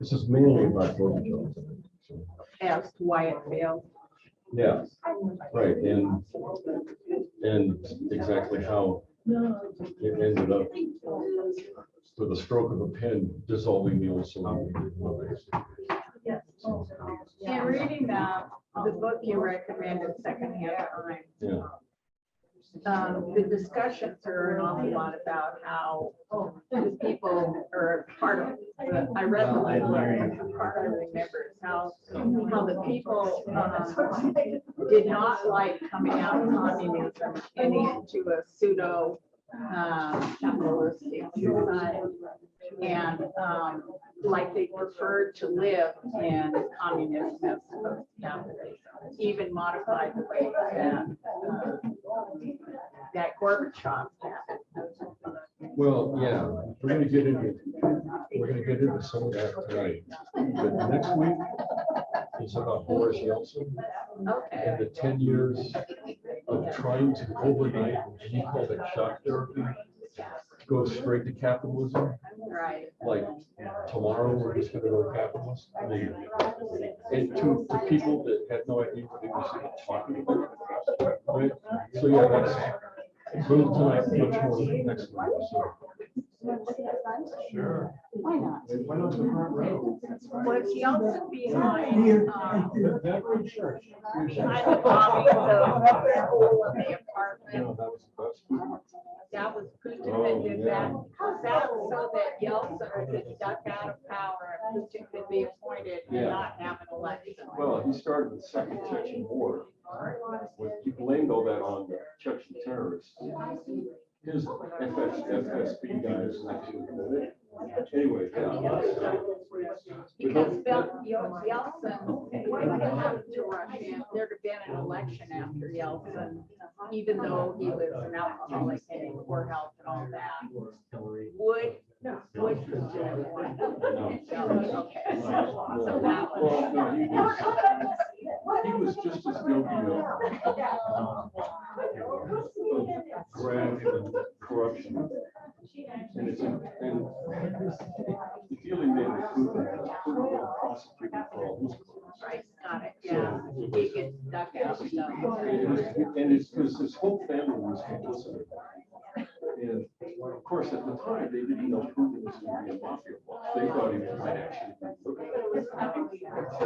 This is mainly about Gorbachev. As to why it failed. Yeah, right, and exactly how it ended up with a stroke of a pen dissolving the old Soviet Union. In reading the book you recommended, Secondhand Time, Yeah, the discussions are an awful lot about how the people are part of, I read the book, and part I remember is how the people did not like coming out of communism and into a pseudo capitalistic society. And like they preferred to live in communism as opposed to capitalism, even modified the way that Gorbachev had. well, yeah, we're gonna get into some of that tonight. But next week is about Boris Yeltsin Okay. and the 10 years of trying to overnight, and he called it shock therapy, go straight to capitalism. Right. Like tomorrow, we're just gonna go capitalist. I mean, and to people that had no idea what he was even talking about. Right? So yeah, that's going tonight, much more next week. So. Sure. Why not? Why not the front row? Was Yeltsin behind Veteran church. behind the bombing of the school and the You apartment? know, that was the best. That was Putin that did that. Was that so that Yeltsin could duck out of power and Putin could be appointed and Yeah. not have an election? Well, he started the Second Chechen War. He blamed all that on the Chechen terrorists. His FSB guys actually did it. Anyway, yeah. Because Yeltsin, when he went to Russia, there'd have been an election after Yeltsin, even though he was an alcoholic and poor health and all that. Would Putin have won? Okay. So that was. Well, no, he was just as guilty of graft and corruption. And it's, and the dealing made with Putin was prosecuted for all his crimes. Right, got it, yeah. He gets stuck out of stuff. And it's because his whole family was complicit. And of course, at the time, they didn't know Putin was going to be a mafia boss. They thought he might actually be looking at it. So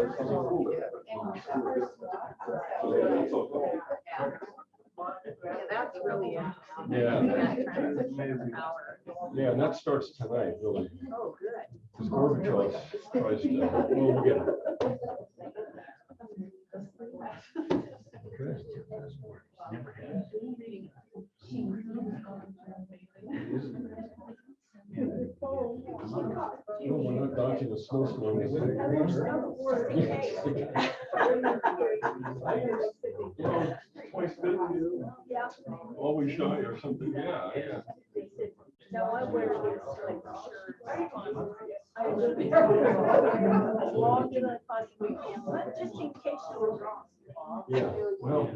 that's all. Yeah, that's really interesting. Yeah. That transition of power. Yeah, and that starts tonight, really. Oh, good. Because Gorbachev tries to, well, we'll get it. No, we're not dodging a snowstorm. You know, twice bitten, always shy or something, yeah, yeah. No, I wear this like shirt. I live as long as I possibly can, but just in case you were wrong. Yeah, well.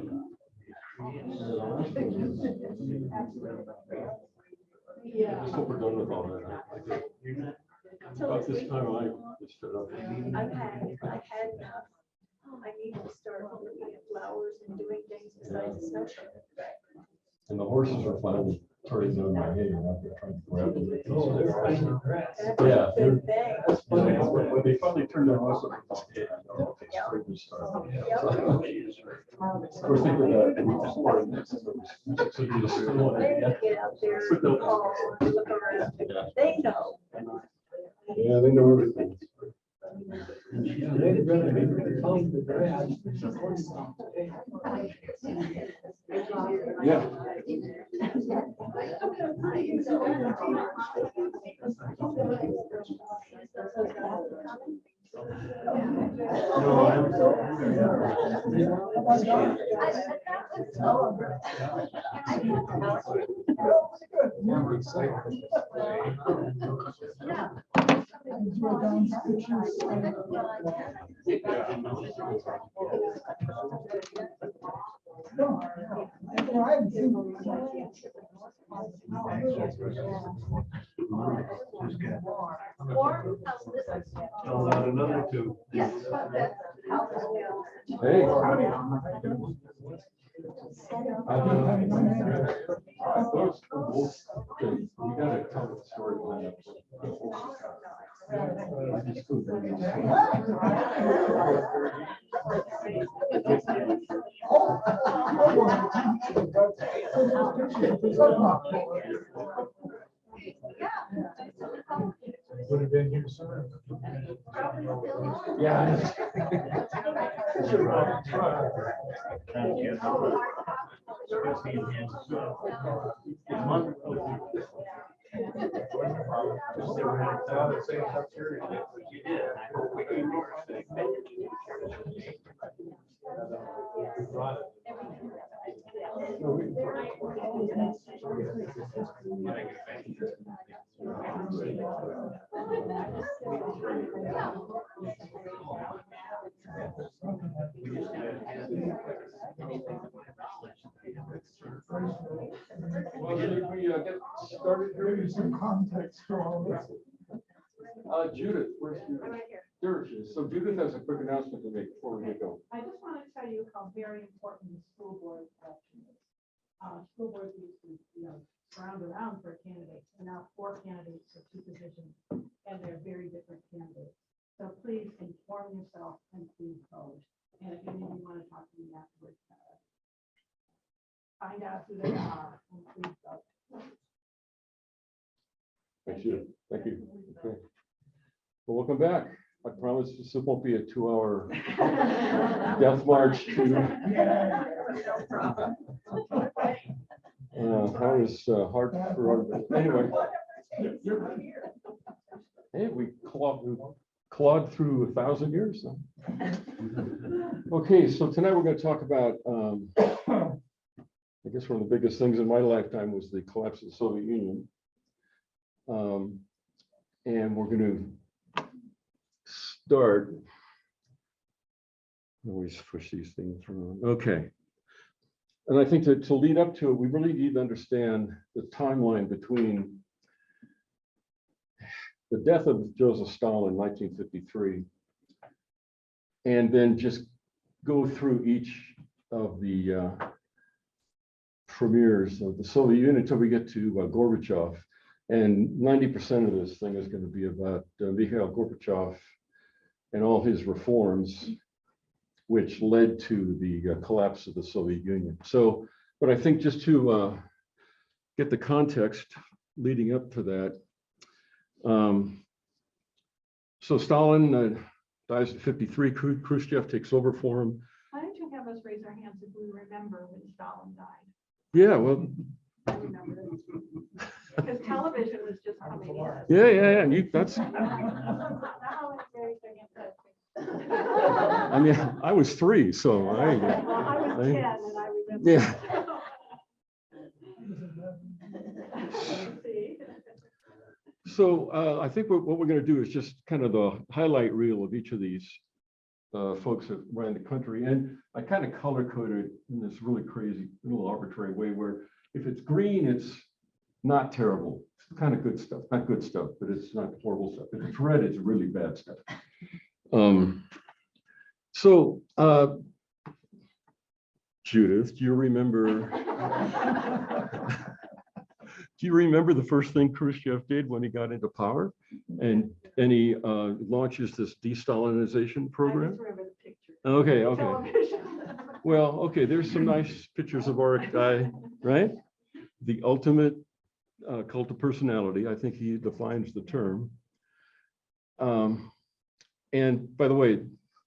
Yeah. I just hope we're done with all that. About this time, I just shut up. I've had enough. I need to start looking at flowers and doing things besides the snow show. And the horses are finally turning down my hay, and I've been trying to grab them. Oh, they're fighting the grass. Yeah, they're, Good thing. That's funny. when they finally turn their horses off, it's pretty good start. Of course, they did that the week before, and it's so you just still want They to get out there, call, look around. Yeah. They know. Yeah, they know everything. They'd rather be cutting the grass. Yeah. No, I'm Warm, how's this? Filled out another two. Yes, but that's how this will. Hey. You gotta tell the story. Would have been here sooner. Yeah. Well, should we get started here? Maybe some context for all this. Judith, where's Judith? There she is. So Judith has a quick announcement to make before we get going. I just want to tell you how very important the school board election is. School boards used to, round around for candidates, and now 4 candidates for 2 positions, and they're very different candidates. So please inform yourself and please vote. And if you really want to talk to me afterwards, find out who they are and please vote. Thanks, Judith. Thank you. Okay. Well, welcome back. I promise this won't be a 2-hour death march to. No problem. How is Hartford? Anyway. Hey, we clawed through 1,000 years. Okay, so tonight we're going to talk about, I guess one of the biggest things in my lifetime was the collapse of the Soviet Union. And we're going to start. I always push these things around. Okay. And I think to lead up to it, we really need to understand the timeline between the death of Joseph Stalin in 1953, and then just go through each of the premiers of the Soviet Union until we get to Gorbachev. And 90% of this thing is going to be about Mikhail Gorbachev and all his reforms, which led to the collapse of the Soviet Union. So, but I think just to get the context leading up to that, so Stalin dies at 53, Khrushchev takes over for him. Why don't you have us raise our hands if we remember when Stalin died? Yeah, well, I remember this. Because television was just coming in. yeah, that's, Now it's very interesting. I mean, I was 3, so Well, I was 10 and I remember. Yeah. See? So I think what we're going to do is just kind of the highlight reel of each of these folks that ran the country. And I kind of color coded in this really crazy, little arbitrary way where if it's green, it's not terrible. It's kind of good stuff, not good stuff, but it's not horrible stuff. If it's red, it's really bad stuff. So Judith, do you remember the first thing Khrushchev did when he got into power? And he launches this de-Stalinization program? I just remember the picture. Okay. Television. Well, okay, there's some nice pictures of our guy, right? The ultimate cult of personality. I think he defines the term. And by the way,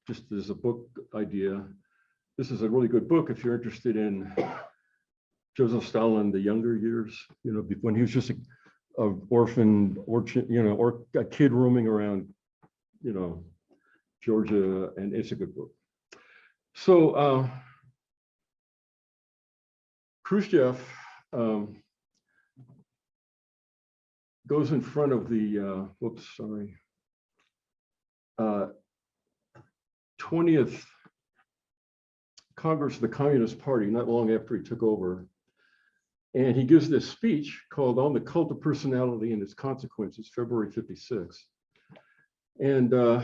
just as a book idea, this is a really good book if you're interested in Joseph Stalin, the younger years, when he was just an orphan, or a kid roaming around, Georgia, and it's a good book. So Khrushchev goes in front of the, 20th Congress of the Communist Party, not long after he took over. And he gives this speech called On the Cult of Personality and Its Consequences, February 56. And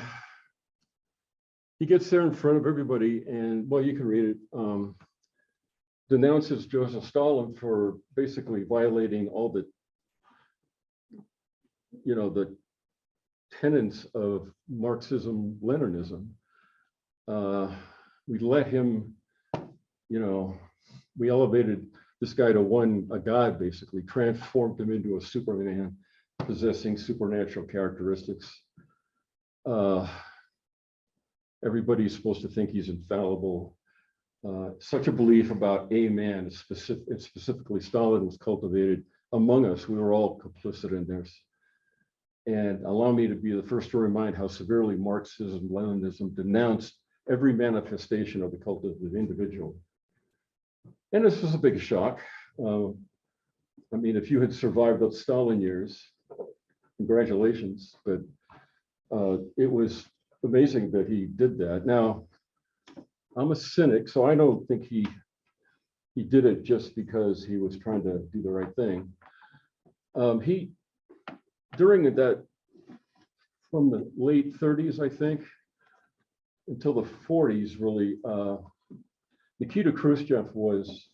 he gets there in front of everybody and, well, you can read it, denounces Joseph Stalin for basically violating all the, the tenets of Marxism, Leninism. We let him, we elevated this guy to a god, basically, transformed him into a Superman possessing supernatural characteristics. Everybody's supposed to think he's infallible. Such a belief about a man, specifically Stalin, was cultivated among us. We were all complicit in this. And allow me to be the first to remind how severely Marxism, Leninism denounced every manifestation of the cult of the individual. And this was a big shock. I mean, if you had survived those Stalin years, congratulations, but it was amazing that he did that. Now, I'm a cynic, so I don't think he did it just because he was trying to do the right thing. During that, from the late 30s, I think, until the 40s, really, Nikita Khrushchev was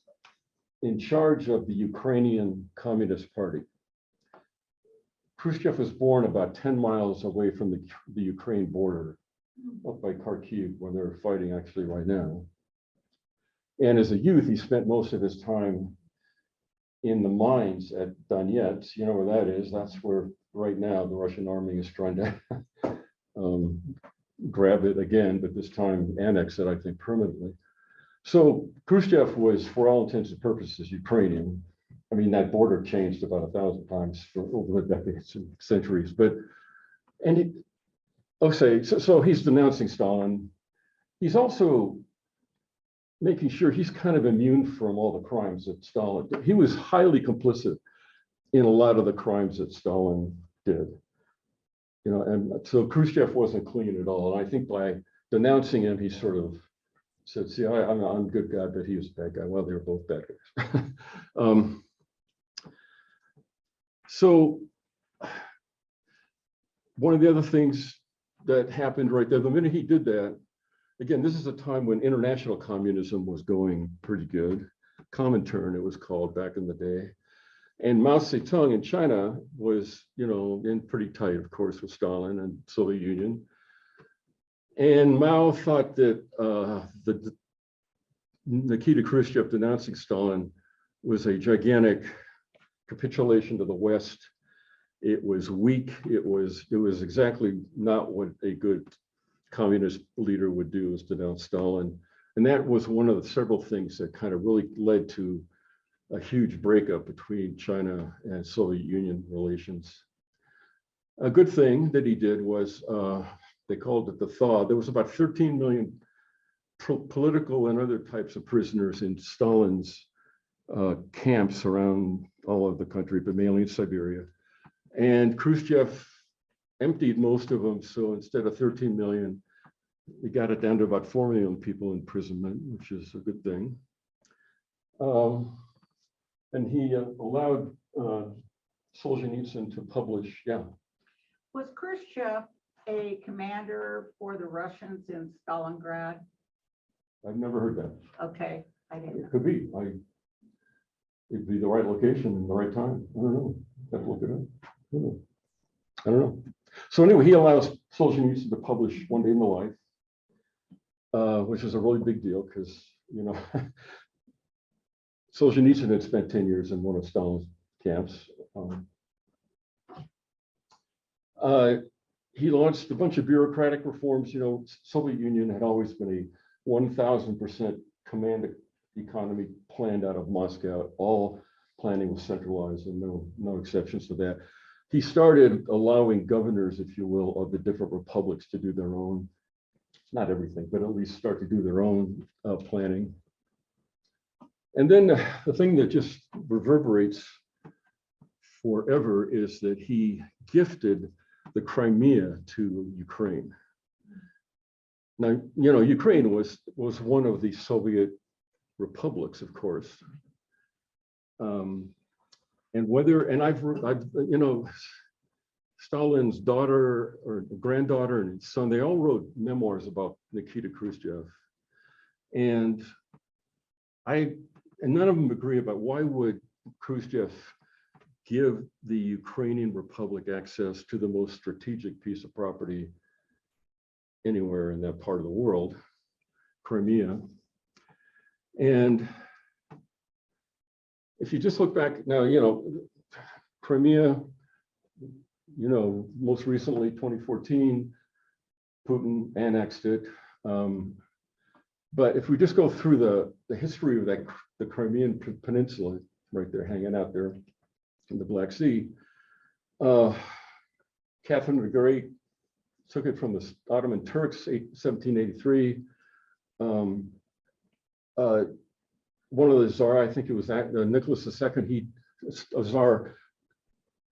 in charge of the Ukrainian Communist Party. Khrushchev was born about 10 miles away from the Ukraine border, up by Kharkiv, where they're fighting actually right now. And as a youth, he spent most of his time in the mines at Donetsk. You know where that is? That's where right now the Russian army is trying to grab it again, but this time annex it, I think, permanently. So Khrushchev was, for all intents and purposes, Ukrainian. I mean, that border changed about 1,000 times over the decades and centuries. So he's denouncing Stalin. He's also making sure he's kind of immune from all the crimes that Stalin did. He was highly complicit in a lot of the crimes that Stalin did. And so Khrushchev wasn't clean at all. And I think by denouncing him, he sort of said, see, I'm a good guy, but he was a bad guy. Well, they were both bad guys. So one of the other things that happened right there, the minute he did that, again, this is a time when international communism was going pretty good. Comintern, it was called back in the day. And Mao Zedong in China was, in pretty tight, of course, with Stalin and Soviet Union. And Mao thought that the Nikita Khrushchev denouncing Stalin was a gigantic capitulation to the West. It was weak. It was exactly not what a good communist leader would do, is denounce Stalin. And that was one of the several things that kind of really led to a huge breakup between China and Soviet Union relations. A good thing that he did was, they called it the thaw. There was about 13 million political and other types of prisoners in Stalin's camps around all of the country, but mainly in Siberia. And Khrushchev emptied most of them. So instead of 13 million, he got it down to about 4 million people in imprisonment, which is a good thing. And he allowed Solzhenitsyn to publish, Was Khrushchev a commander for the Russians in Stalingrad? I've never heard that. Okay, I didn't know. It could be. It'd be the right location and the right time. I don't know. Have to look it up. I don't know. So anyway, he allows Solzhenitsyn to publish One Day in the Life, which is a really big deal because, Solzhenitsyn had spent 10 years in one of Stalin's camps. He launched a bunch of bureaucratic reforms. Soviet Union had always been a 1,000% command economy planned out of Moscow. All planning was centralized, and no exceptions to that. He started allowing governors, if you will, of the different republics to do their own, not everything, but at least start to do their own planning. And then the thing that just reverberates forever is that he gifted the Crimea to Ukraine. Now, Ukraine was one of the Soviet republics, of course. And whether, and I've, you know, Stalin's daughter or granddaughter and son, they all wrote memoirs about Nikita Khrushchev. And none of them agree about why would Khrushchev give the Ukrainian Republic access to the most strategic piece of property anywhere in that part of the world, Crimea. And if you just look back now, you know, Crimea, you know, most recently, 2014, Putin annexed it. But if we just go through the history of that, the Crimean Peninsula, right there, hanging out there in the Black Sea, Catherine the Great took it from the Ottoman Turks, 1783. One of the Tsar, I think it was Nicholas II, a Tsar,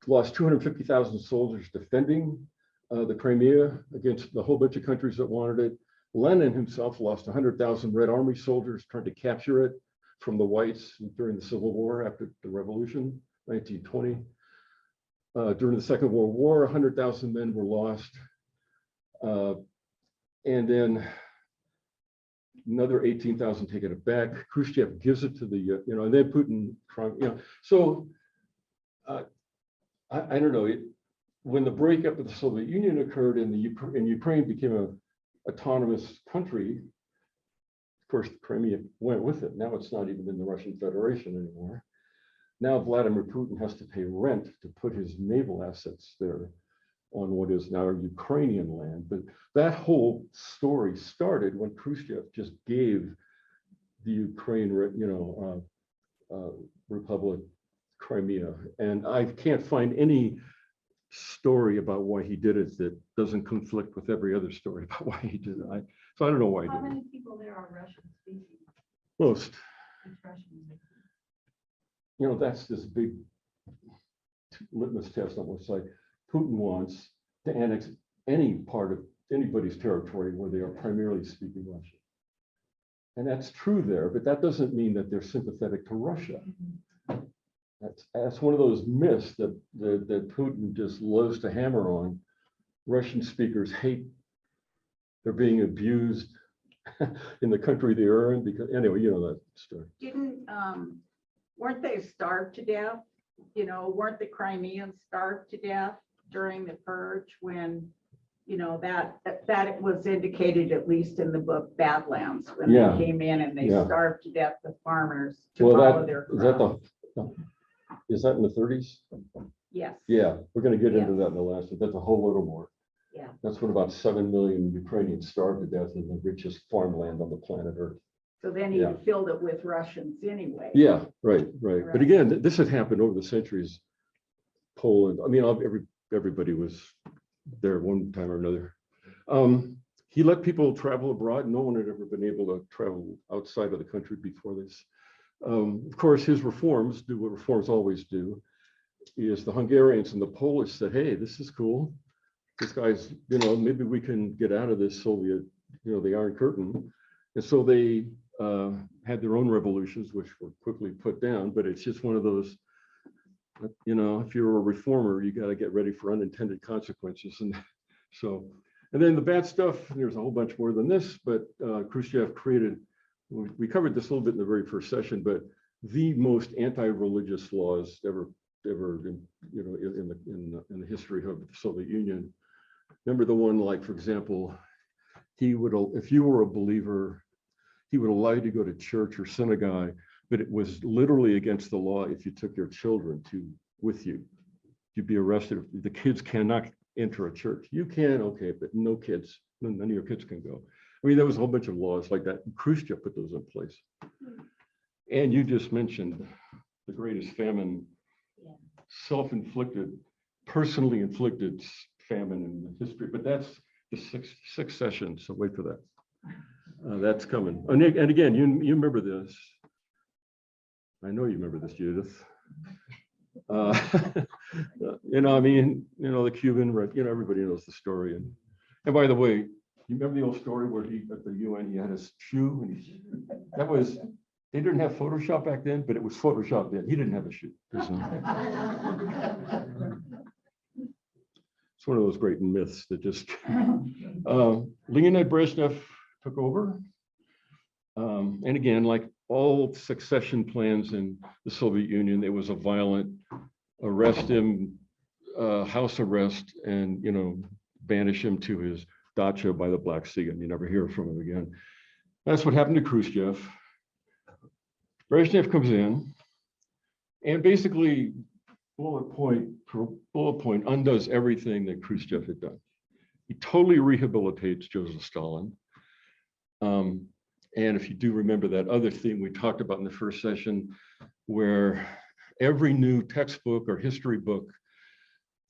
lost 250,000 soldiers defending the Crimea against the whole bunch of countries that wanted it. Lenin himself lost 100,000 Red Army soldiers trying to capture it from the whites during the Civil War after the Revolution, 1920. During the Second World War, 100,000 men were lost. And then another 18,000 taken it back. Khrushchev gives it to the, you know, and then Putin, you know, so I don't know, when the breakup of the Soviet Union occurred and Ukraine became an autonomous country, of course, Crimea went with it. Now it's not even in the Russian Federation anymore. Now Vladimir Putin has to pay rent to put his naval assets there on what is now Ukrainian land. But that whole story started when Khrushchev just gave the Ukraine, you know, Republic Crimea. And I can't find any story about why he did it that doesn't conflict with every other story about why he did it. So I don't know why he How did it. many people there are Russian speaking? Most, Which Russian? you know, that's this big litmus test on what's like Putin wants to annex any part of anybody's territory where they are primarily speaking Russian. And that's true there, but that doesn't mean that they're sympathetic to Russia. That's one of those myths that Putin just loves to hammer on. Russian speakers hate, they're being abused in the country they are in, because anyway, you know that story. Weren't they starved to death? You know, weren't the Crimeans starved to death during the purge when, you know, that it was indicated, at least in the book Badlands, when Yeah. they came in and they Yeah. starved to death the farmers to Well, follow their crops. Is that in the 30s? Yes. Yeah, we're going to get into Yes. that in the last, but that's a whole little more. Yeah. That's when about 7 million Ukrainians starved to death in the richest farmland on the planet Earth. So then he Yeah. filled it with Russians anyway. Yeah, right. But Right. again, this had happened over the centuries. Poland, I mean, everybody was there one time or another. He let people travel abroad. No one had ever been able to travel outside of the country before this. Of course, his reforms do what reforms always do, is the Hungarians and the Polish said, hey, this is cool. This guy's, you know, maybe we can get out of this Soviet, you know, the Iron Curtain. And so they had their own revolutions, which were quickly put down, but it's just one of those, you know, if you're a reformer, you got to get ready for unintended consequences. And so, and then the bad stuff, there's a whole bunch more than this, but Khrushchev created, we covered this a little bit in the very first session, but the most anti-religious laws ever, you know, in the history of the Soviet Union. Remember the one, like, for example, he would, if you were a believer, he would allow you to go to church or synagogue, but it was literally against the law if you took your children with you. You'd be arrested. The kids cannot enter a church. You can, okay, but no kids, none of your kids can go. I mean, there was a whole bunch of laws like that. Khrushchev put those in place. And you just mentioned the greatest famine, self-inflicted, personally inflicted famine in the history, but that's the sixth session, so wait for that. That's coming. And again, you remember this. I know you remember this, Judith. You know, I mean, you know, the Cuban, you know, everybody knows the story. And by the way, you remember the old story where he, at the UN, he had his shoe, and that was They didn't have Photoshop back then, but it was Photoshop then. He didn't have a shoot. It's one of those great myths that just, Leonid Brezhnev took over. And again, like all succession plans in the Soviet Union, it was a violent arrest him, house arrest, and, you know, banish him to his dacha by the Black Sea, and you never hear from him again. That's what happened to Khrushchev. Brezhnev comes in and basically bullet point undoes everything that Khrushchev had done. He totally rehabilitates Joseph Stalin. And if you do remember that other theme we talked about in the first session, where every new textbook or history book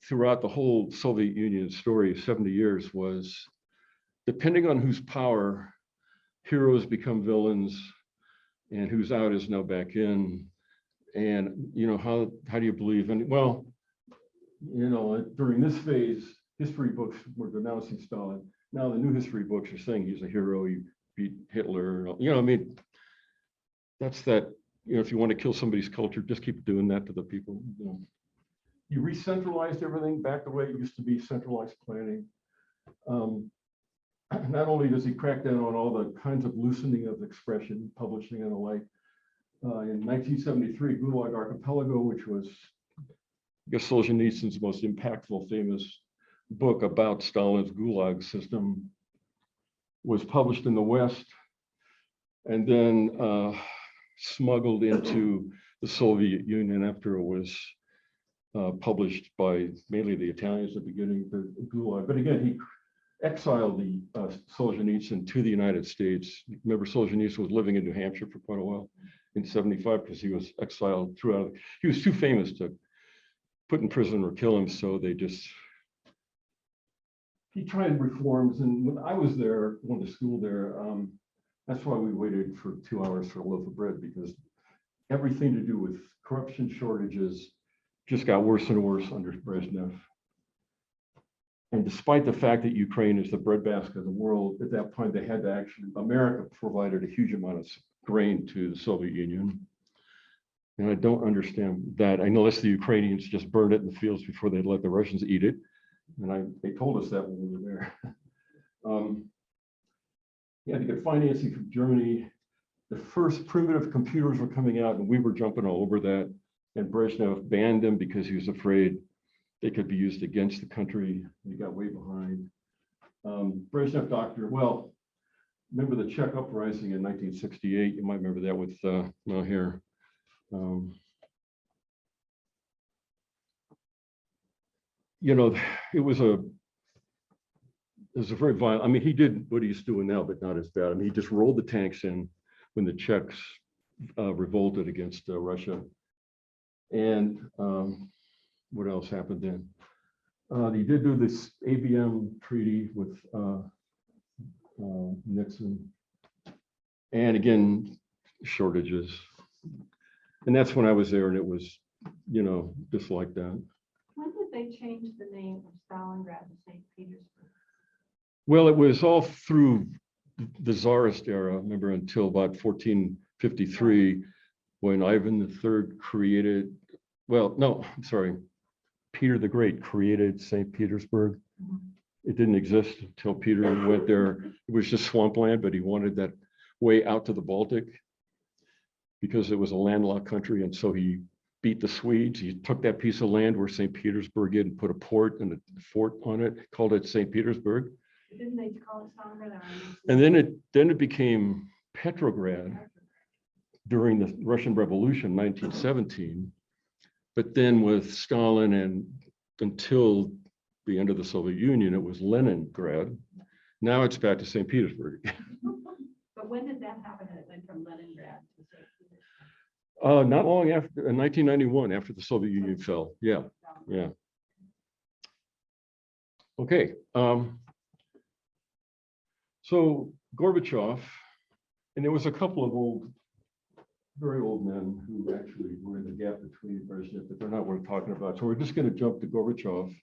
throughout the whole Soviet Union story of 70 years was, depending on whose power, heroes become villains, and who's out is now back in. And, you know, how do you believe? And well, you know, during this phase, history books were denouncing Stalin. Now the new history books are saying he's a hero, he beat Hitler. You know, I mean, that's that, you know, if you want to kill somebody's culture, just keep doing that to the people. You know, you re-centralized everything back the way it used to be, centralized planning. Not only does he crack down on all the kinds of loosening of expression, publishing and the like, in 1973, Gulag Archipelago, which was, I guess, Solzhenitsyn's most impactful, famous book about Stalin's Gulag system, was published in the West and then smuggled into the Soviet Union after it was published by mainly the Italians at the beginning, the Gulag. But again, he exiled the Solzhenitsyn to the United States. Remember, Solzhenitsyn was living in New Hampshire for quite a while in 75 because he was exiled throughout. He was too famous to put in prison or kill him, so they just, he tried reforms. And when I was there, going to school there, that's why we waited for 2 hours for a loaf of bread, because everything to do with corruption, shortages, just got worse and worse under Brezhnev. And despite the fact that Ukraine is the breadbasket of the world, at that point, they had to actually, America provided a huge amount of grain to the Soviet Union. And I don't understand that, unless the Ukrainians just burned it in the fields before they let the Russians eat it. And they told us that when we were there. He had to get financing from Germany. The first primitive computers were coming out, and we were jumping all over that. And Brezhnev banned them because he was afraid they could be used against the country. He got way behind. Brezhnev doctrine, well, remember the Czech uprising in 1968? You might remember that with, well, here. You know, it was a very violent, I mean, he did what he's doing now, but not as bad. I mean, he just rolled the tanks in when the Czechs revolted against Russia. And what else happened then? He did do this ABM treaty with Nixon. And again, shortages. And that's when I was there, and it was, you know, just like that. When did they change the name of Stalingrad to St. Petersburg? Well, it was all through the Tsarist era, remember, until about 1453, when Ivan III created, well, no, I'm sorry, Peter the Great created St. Petersburg. It didn't exist until Peter went there. It was just swampland, but he wanted that way out to the Baltic because it was a landlocked country. And so he beat the Swedes. He took that piece of land where St. Petersburg is and put a port and a fort on it, called it St. Petersburg. Didn't they call it Stalingrad? And then it became Petrograd during the Russian Revolution, 1917. But then with Stalin and until the end of the Soviet Union, it was Leningrad. Now it's back to St. Petersburg. But when did that happen? It went from Leningrad to St. Petersburg? Not long after, 1991, after the Soviet Union fell. Yeah, yeah. Okay. So Gorbachev, and there was a couple of very old men who actually were in the gap between Brezhnev, but they're not worth talking about. So we're just going to jump to Gorbachev.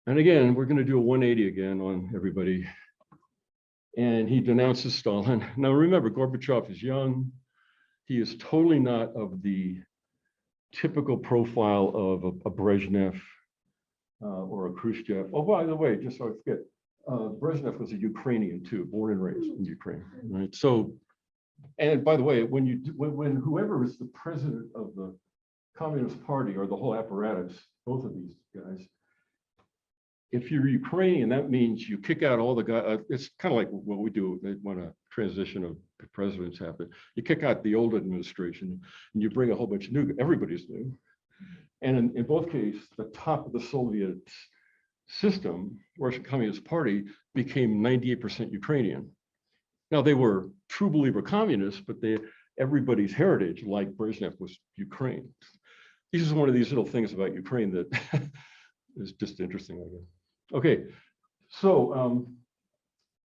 And again, we're going to do a 180 again on everybody. And he denounces Stalin. Now remember, Gorbachev is young. he is totally not of the typical profile of a Brezhnev or a Khrushchev. Oh, by the way, just so I forget, Brezhnev was a Ukrainian too, born and raised in Ukraine, right? So, and by the way, when whoever is the president of the Communist Party or the whole apparatus, both of these guys, if you're Ukrainian, that means you kick out all the guys. It's kind of like what we do when a transition of presidents happen. You kick out the old administration and you bring a whole bunch of new, everybody's new. And in both cases, the top of the Soviet system, Russian Communist Party, became 98% Ukrainian. Now they were true believer communists, but everybody's heritage, like Brezhnev, was Ukraine. This is one of these little things about Ukraine that is just interesting, I guess. Okay, so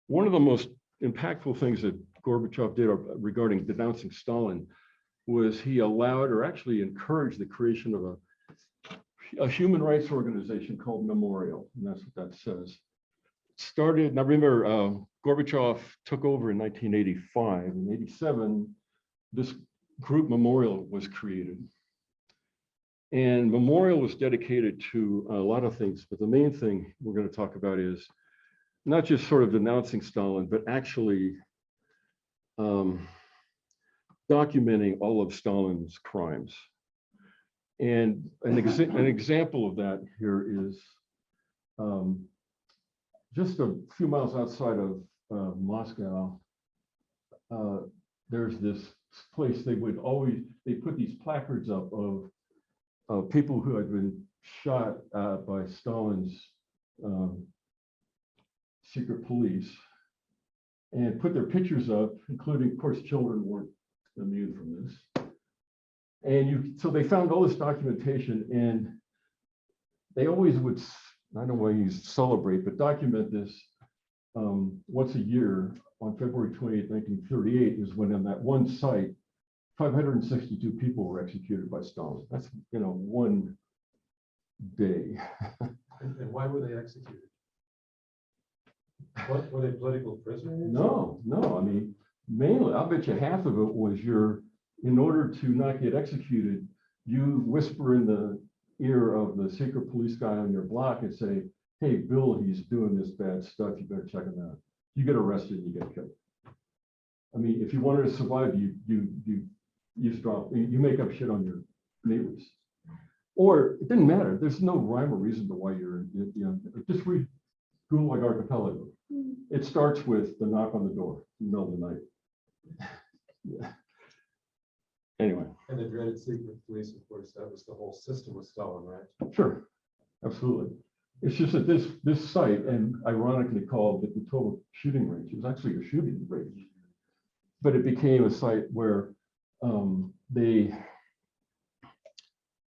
one of the most impactful things that Gorbachev did regarding denouncing Stalin was he allowed, or actually encouraged, the creation of a human rights organization called Memorial, and that's what that says. Started, now remember, Gorbachev took over in 1985. In 87, this group Memorial was created. And Memorial was dedicated to a lot of things, but the main thing we're going to talk about is not just sort of denouncing Stalin, but actually documenting all of Stalin's crimes. And an example of that here is just a few miles outside of Moscow. There's this place they put these placards up of people who had been shot by Stalin's secret police, and put their pictures up, including, of course, children weren't immune from this. And so they found all this documentation, and they always would, I don't know why you celebrate, but document this once a year. On February 28, 1938 is when on that one site, 562 people were executed by Stalin. That's, one day. And why were they executed? What, were they political prisoners? No, I mean, mainly, I'll bet you half of it was in order to not get executed, you whisper in the ear of the secret police guy on your block and say, hey, Bill, he's doing this bad stuff, you better check him out. You get arrested and you get killed. I mean, if you wanted to survive, you make up shit on your neighbors. Or it didn't matter. There's no rhyme or reason to why just read Gulag Archipelago. It starts with the knock on the door in the middle of the night. Yeah. Anyway. And the dreaded secret police, of course, that was the whole system with Stalin, right? Sure, absolutely. It's just that this site, and ironically called the total shooting range, it was actually a shooting range, but it became a site where they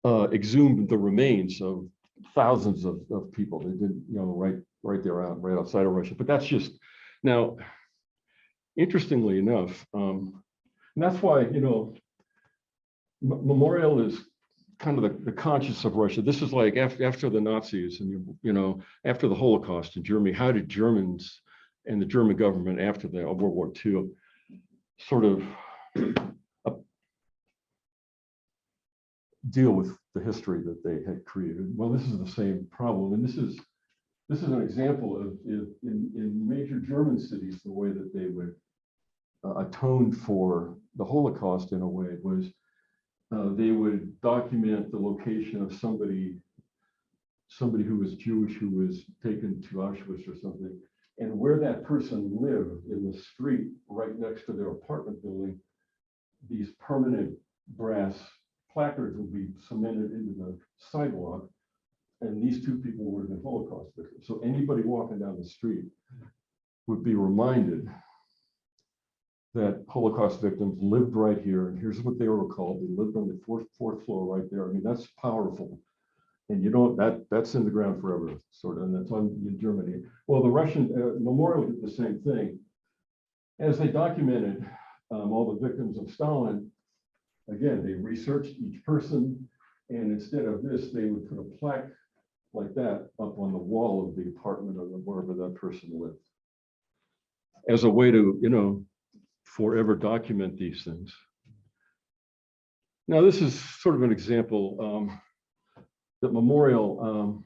exhumed the remains of thousands of people. They did, right there right outside of Russia. But that's just, now, interestingly enough, and that's why, Memorial is kind of the conscience of Russia. This is like after the Nazis and, after the Holocaust in Germany, how did Germans and the German government after the World War II sort of deal with the history that they had created? Well, this is the same problem. And this is an example of in major German cities, the way that they would atone for the Holocaust in a way was they would document the location of somebody who was Jewish who was taken to Auschwitz or something, and where that person lived in the street right next to their apartment building, these permanent brass placards would be cemented into the sidewalk, and these two people were the Holocaust victims. So anybody walking down the street would be reminded that Holocaust victims lived right here, and here's what they were called. They lived on the fourth floor right there. I mean, that's powerful. And that's in the ground forever, sort of, and that's in Germany. Well, the Russian Memorial did the same thing. As they documented all the victims of Stalin, again, they researched each person, and instead of this, they would put a plaque like that up on the wall of the apartment or wherever that person lived, as a way to, forever document these things. Now, this is sort of an example that Memorial,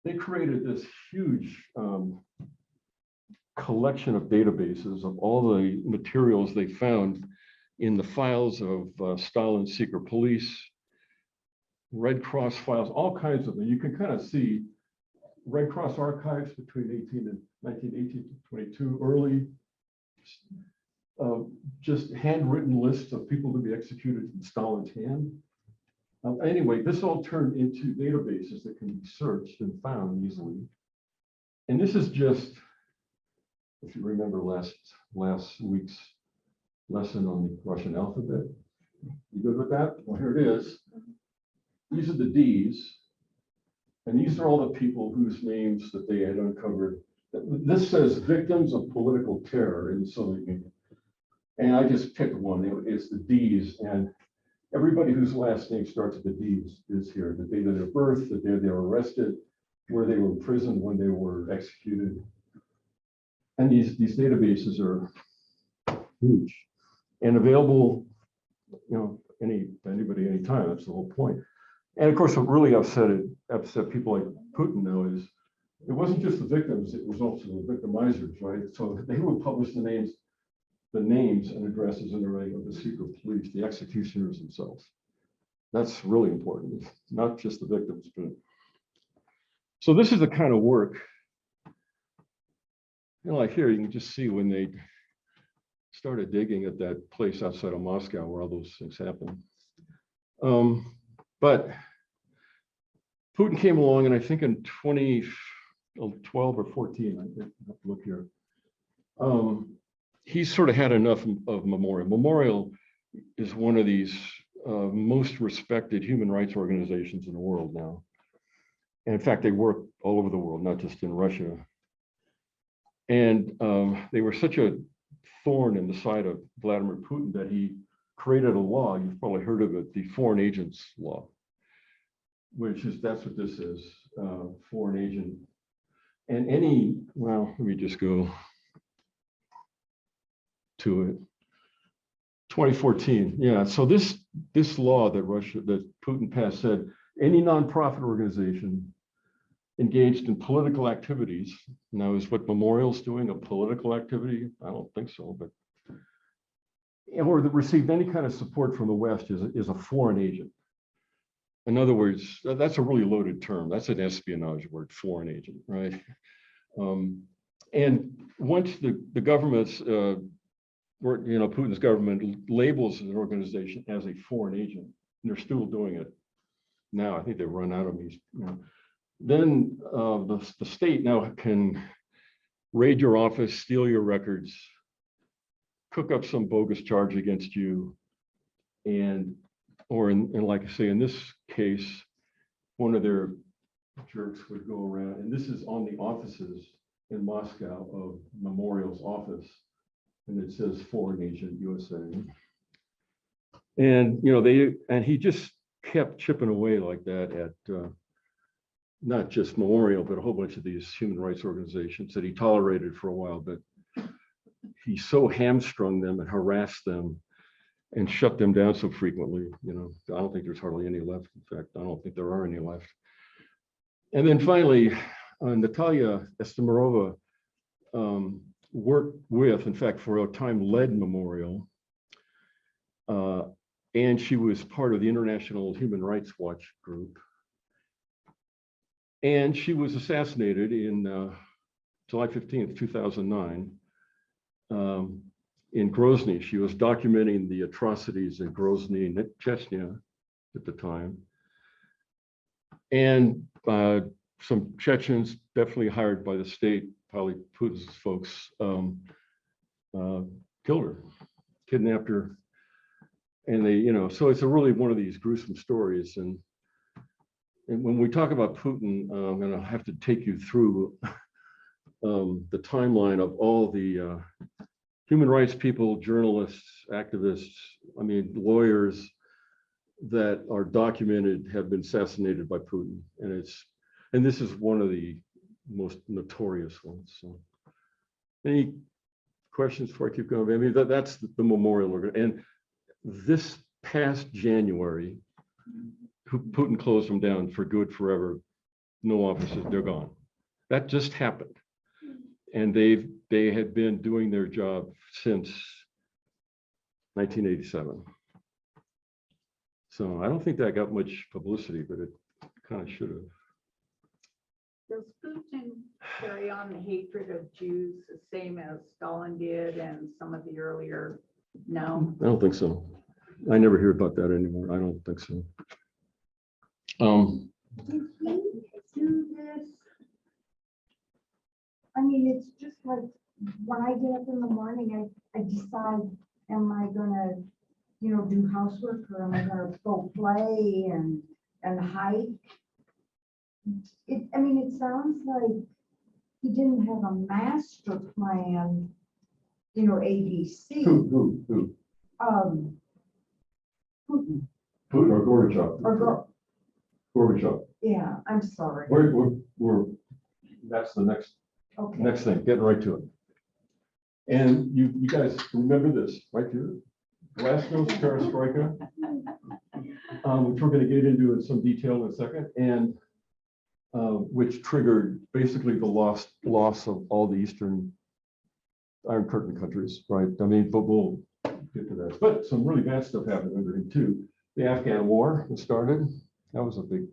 they created this huge collection of databases of all the materials they found in the files of Stalin's secret police, Red Cross files, all kinds of them. You can kind of see Red Cross archives between 1918 to 22, early, just handwritten lists of people to be executed in Stalin's hand. Anyway, this all turned into databases that can be searched and found easily. And this is just, if you remember last week's lesson on the Russian alphabet. You good with that? Well, here it is. These are the Ds. And these are all the people whose names that they had uncovered. This says victims of political terror in the Soviet Union. And I just picked one. It's the Ds. And everybody whose last name starts with the Ds is here. The date of their birth, the day they were arrested, where they were imprisoned, when they were executed. And these databases are huge and available, anybody, anytime. That's the whole point. And of course, what really upset people like Putin now is it wasn't just the victims; it was also the victimizers, right? So they would publish the names and addresses and everything of the secret police, the executioners themselves. That's really important. It's not just the victims, but so this is the kind of work. Like here, you can just see when they started digging at that place outside of Moscow where all those things happened. But Putin came along, and I think in 2012 or 14, I have to look here. He sort of had enough of Memorial. Memorial is one of these most respected human rights organizations in the world now. And in fact, they work all over the world, not just in Russia. And they were such a thorn in the side of Vladimir Putin that he created a law. You've probably heard of it, the Foreign Agents Law, that's what this is, foreign agent. And let me just go to it. 2014, yeah. So this law that Putin passed said any nonprofit organization engaged in political activities. Now, is what Memorial's doing a political activity? I don't think so, but or that received any kind of support from the West is a foreign agent. In other words, that's a really loaded term. That's an espionage word, foreign agent, right? And once the government's, Putin's government labels an organization as a foreign agent, and they're still doing it now. I think they've run out of these. Then the state now can raid your office, steal your records, cook up some bogus charge against you, or like I say, in this case, one of their jerks would go around, and this is on the offices in Moscow of Memorial's office, and it says Foreign Agent USA. And he just kept chipping away like that at not just Memorial, but a whole bunch of these human rights organizations that he tolerated for a while, but he so hamstrung them and harassed them and shut them down so frequently. I don't think there's hardly any left. In fact, I don't think there are any left. And then finally, Natalia Estemirova worked with, in fact, for a time led Memorial. And she was part of the International Human Rights Watch group. And she was assassinated in July 15th, 2009, in Grozny. She was documenting the atrocities in Grozny, Chechnya at the time. And some Chechens, definitely hired by the state, probably Putin's folks, killed her, kidnapped her. And they, so it's really one of these gruesome stories. And when we talk about Putin, I'm going to have to take you through the timeline of all the human rights people, journalists, activists, lawyers that are documented have been assassinated by Putin. And this is one of the most notorious ones. So, any questions before I keep going? That's the Memorial organ. And this past January, Putin closed them down for good forever. No offices, they're gone. That just happened. And they had been doing their job since 1987. So I don't think that got much publicity, but it kind of should have. Does Putin carry on the hatred of Jews the same as Stalin did and some of the earlier? No. I don't think so. I never hear about that anymore. I don't think so. Did he do this? I mean, it's just like when I get up in the morning, I decide, am I gonna, do housework or am I gonna go play and hike? I mean, it sounds like he didn't have a master plan, ABC. Who? Putin, Putin or Gorbachev? or Gorbachev. yeah, I'm sorry. That's the next Okay. thing, getting right to it. And you guys remember this, right, Judy? Glasnost Perestroika, which we're going to get into in some detail in a second, and which triggered basically the loss of all the Eastern Iron Curtain countries, right? I mean, but we'll get to that. But some really bad stuff happened under him too. The Afghan War was started. That was a big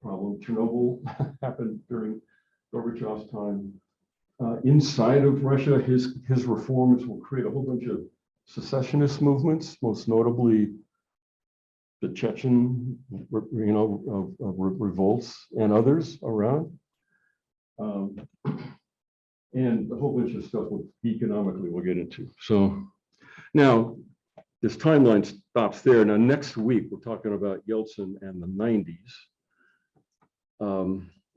problem. Chernobyl happened during Gorbachev's time. Inside of Russia, his reforms will create a whole bunch of secessionist movements, most notably the Chechen, revolts and others around. And a whole bunch of stuff economically we'll get into. So now this timeline stops there. Now next week, we're talking about Yeltsin and the 90s.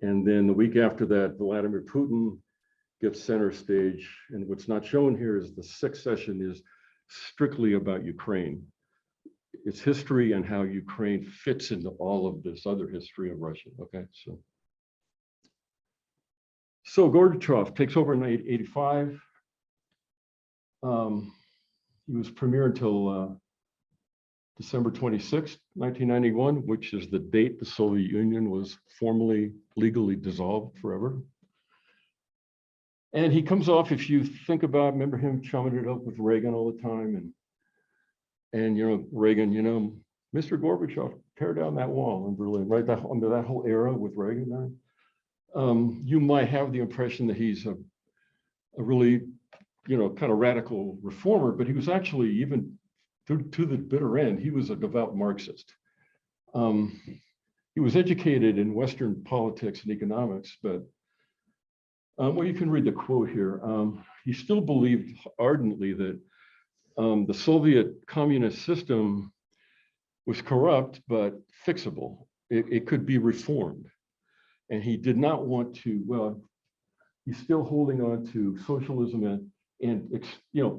And then the week after that, Vladimir Putin gets center stage. And what's not shown here is the sixth session is strictly about Ukraine. Its history and how Ukraine fits into all of this other history of Russia. Okay, so Gorbachev takes over in 1985. He was premier until December 26, 1991, which is the date the Soviet Union was formally, legally dissolved forever. And he comes off, if you think about, remember him chumming it up with Reagan all the time, and Reagan, Mr. Gorbachev, tear down that wall in Berlin, right? Under that whole era with Reagan, you might have the impression that he's a really, kind of radical reformer, but he was actually, even to the bitter end, he was a devout Marxist. He was educated in Western politics and economics, but well, you can read the quote here. He still believed ardently that the Soviet communist system was corrupt, but fixable. It could be reformed. And he did not want to, well, he's still holding on to socialism and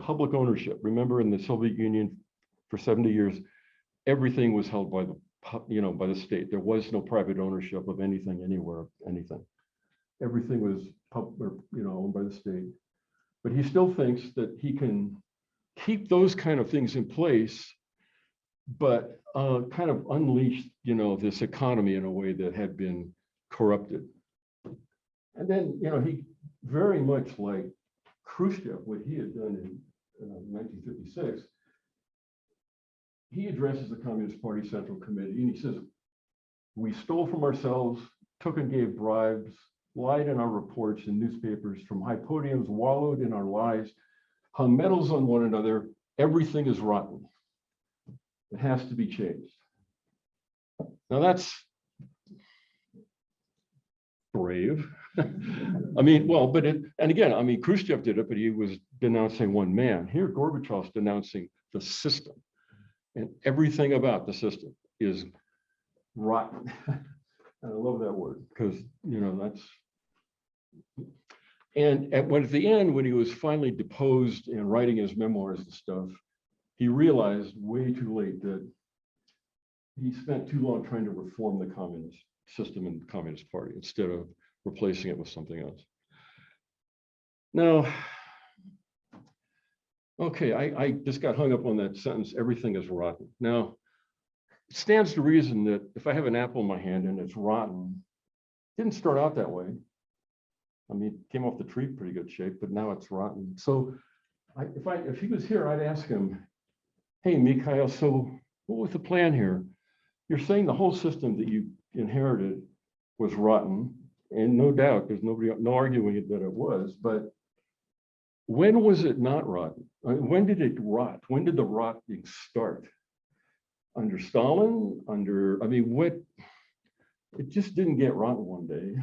public ownership. Remember, in the Soviet Union for 70 years, everything was held by by the state. There was no private ownership of anything, anywhere, anything. Everything was owned by the state. But he still thinks that he can keep those kind of things in place, but kind of unleash, this economy in a way that had been corrupted. And then, he very much like Khrushchev, what he had done in 1956, he addresses the Communist Party Central Committee and he says, we stole from ourselves, took and gave bribes, lied in our reports and newspapers, from high podiums, wallowed in our lies, hung medals on one another. Everything is rotten. It has to be changed. Now that's brave. I mean, well, but and again, I mean, Khrushchev did it, but he was denouncing one man. Here, Gorbachev's denouncing the system, and everything about the system is rotten. And I love that word because, that's. And at the end, when he was finally deposed and writing his memoirs and stuff, he realized way too late that he spent too long trying to reform the communist system and the Communist Party instead of replacing it with something else. Now, Okay, I just got hung up on that sentence, everything is rotten. Now, it stands to reason that if I have an apple in my hand and it's rotten, it didn't start out that way. I mean, it came off the tree pretty good shape, but now it's rotten. So if he was here, I'd ask him, hey, Mikhail, so what was the plan here? You're saying the whole system that you inherited was rotten, and no doubt, there's no arguing that it was, but when was it not rotten? When did it rot? When did the rotting start? Under Stalin? It just didn't get rotten one day.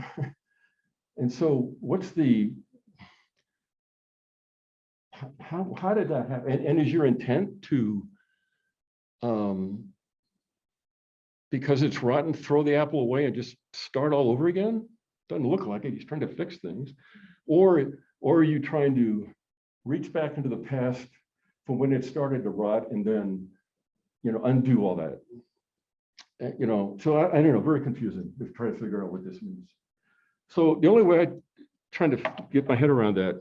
And so how did that happen? And is your intent to, because it's rotten, throw the apple away and just start all over again? Doesn't look like it. He's trying to fix things. Or are you trying to reach back into the past from when it started to rot and then, undo all that? So I don't know, very confusing to try to figure out what this means. So the only way I'm trying to get my head around that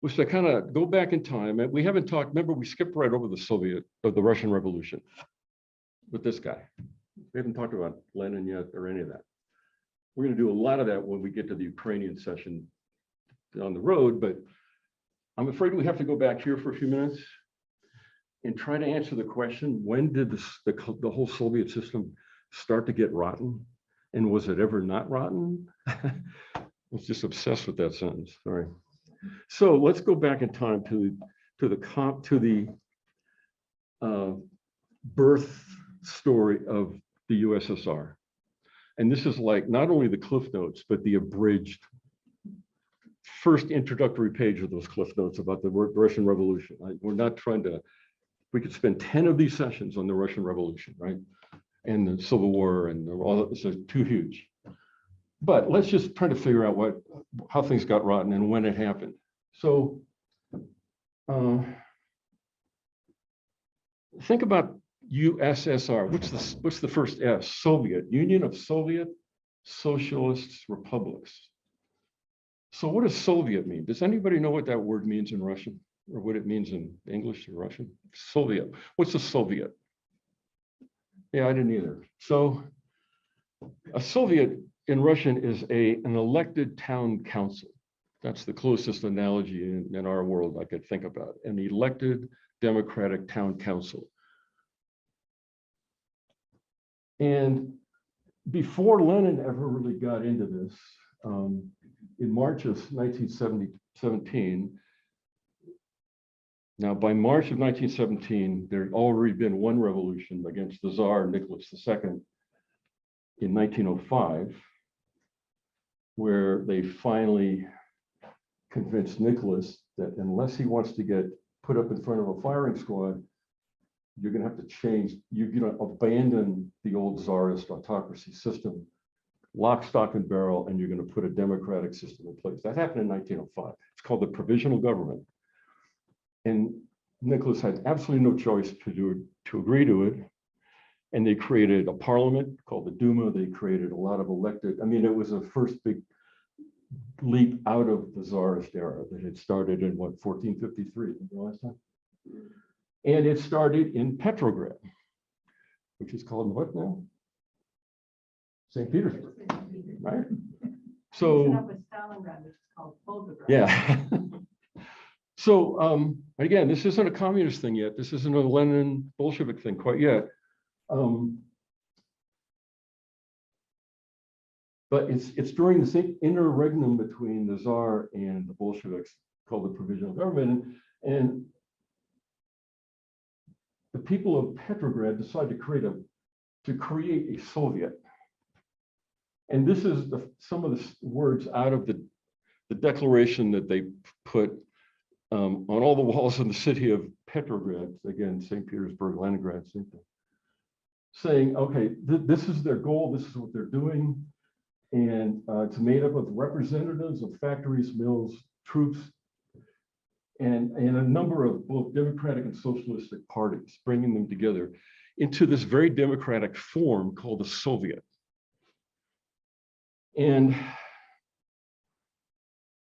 was to kind of go back in time. And we haven't talked, remember, we skipped right over the Russian Revolution with this guy. We haven't talked about Lenin yet or any of that. We're going to do a lot of that when we get to the Ukrainian session down the road, but I'm afraid we have to go back here for a few minutes and try to answer the question, when did the whole Soviet system start to get rotten? And was it ever not rotten? I was just obsessed with that sentence, sorry. So let's go back in time to the birth story of the USSR. And this is like not only the Cliff Notes, but the abridged first introductory page of those Cliff Notes about the Russian Revolution. We're not trying to, we could spend 10 of these sessions on the Russian Revolution, right? And the Civil War and all that, so too huge. But let's just try to figure out how things got rotten and when it happened. So think about USSR. What's the first S? Soviet, Union of Soviet Socialist Republics. So what does Soviet mean? Does anybody know what that word means in Russian or what it means in English or Russian? Soviet. What's a Soviet? Yeah, I didn't either. So a Soviet in Russian is an elected town council. That's the closest analogy in our world I could think about, an elected democratic town council. And before Lenin ever really got into this, in March of 1917, now by March of 1917, there had already been one revolution against the Tsar Nicholas II in 1905, where they finally convinced Nicholas that unless he wants to get put up in front of a firing squad, you're going to have to change, you're going to abandon the old Tsarist autocracy system, lock, stock, and barrel, and you're going to put a democratic system in place. That happened in 1905. It's called the Provisional Government. And Nicholas had absolutely no choice to agree to it. And they created a parliament called the Duma. They created a lot of elected, I mean, it was a first big leap out of the Tsarist era that had started in what, 1453, the last time? And it started in Petrograd, which is called what now? St. Petersburg, right? So, yeah. So again, this isn't a communist thing yet. This isn't a Lenin Bolshevik thing quite yet. But it's during the interregnum between the Tsar and the Bolsheviks called the Provisional Government. And the people of Petrograd decided to create a Soviet. And this is some of the words out of the declaration that they put on all the walls in the city of Petrograd, again, St. Petersburg, Leningrad, same thing, saying, okay, this is their goal, this is what they're doing. And it's made up of representatives of factories, mills, troops, and a number of both democratic and socialistic parties, bringing them together into this very democratic form called the Soviet. And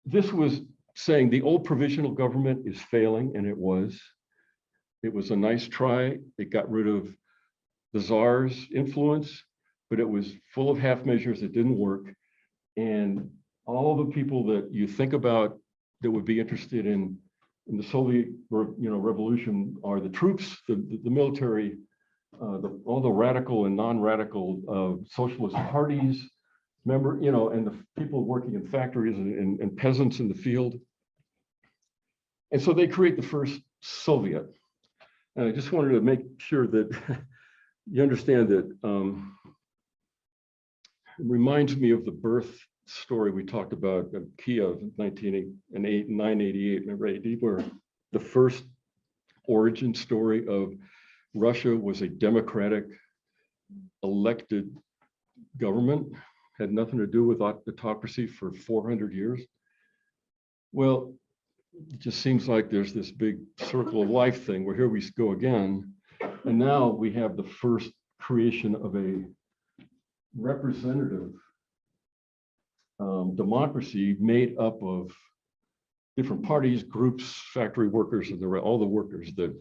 this was saying the old provisional government is failing, and it was. It was a nice try. It got rid of the czar's influence, but it was full of half measures that didn't work. And all the people that you think about that would be interested in the Soviet, revolution are the troops, the military, all the radical and non-radical socialist parties, and the people working in factories and peasants in the field. And so they create the first Soviet. And I just wanted to make sure that you understand that it reminds me of the birth story we talked about of Kiev in 988, where the first origin story of Russia was a democratic elected government, had nothing to do with autocracy for 400 years. Well, it just seems like there's this big circle of life thing where here we go again. And now we have the first creation of a representative democracy made up of different parties, groups, factory workers, and all the workers that,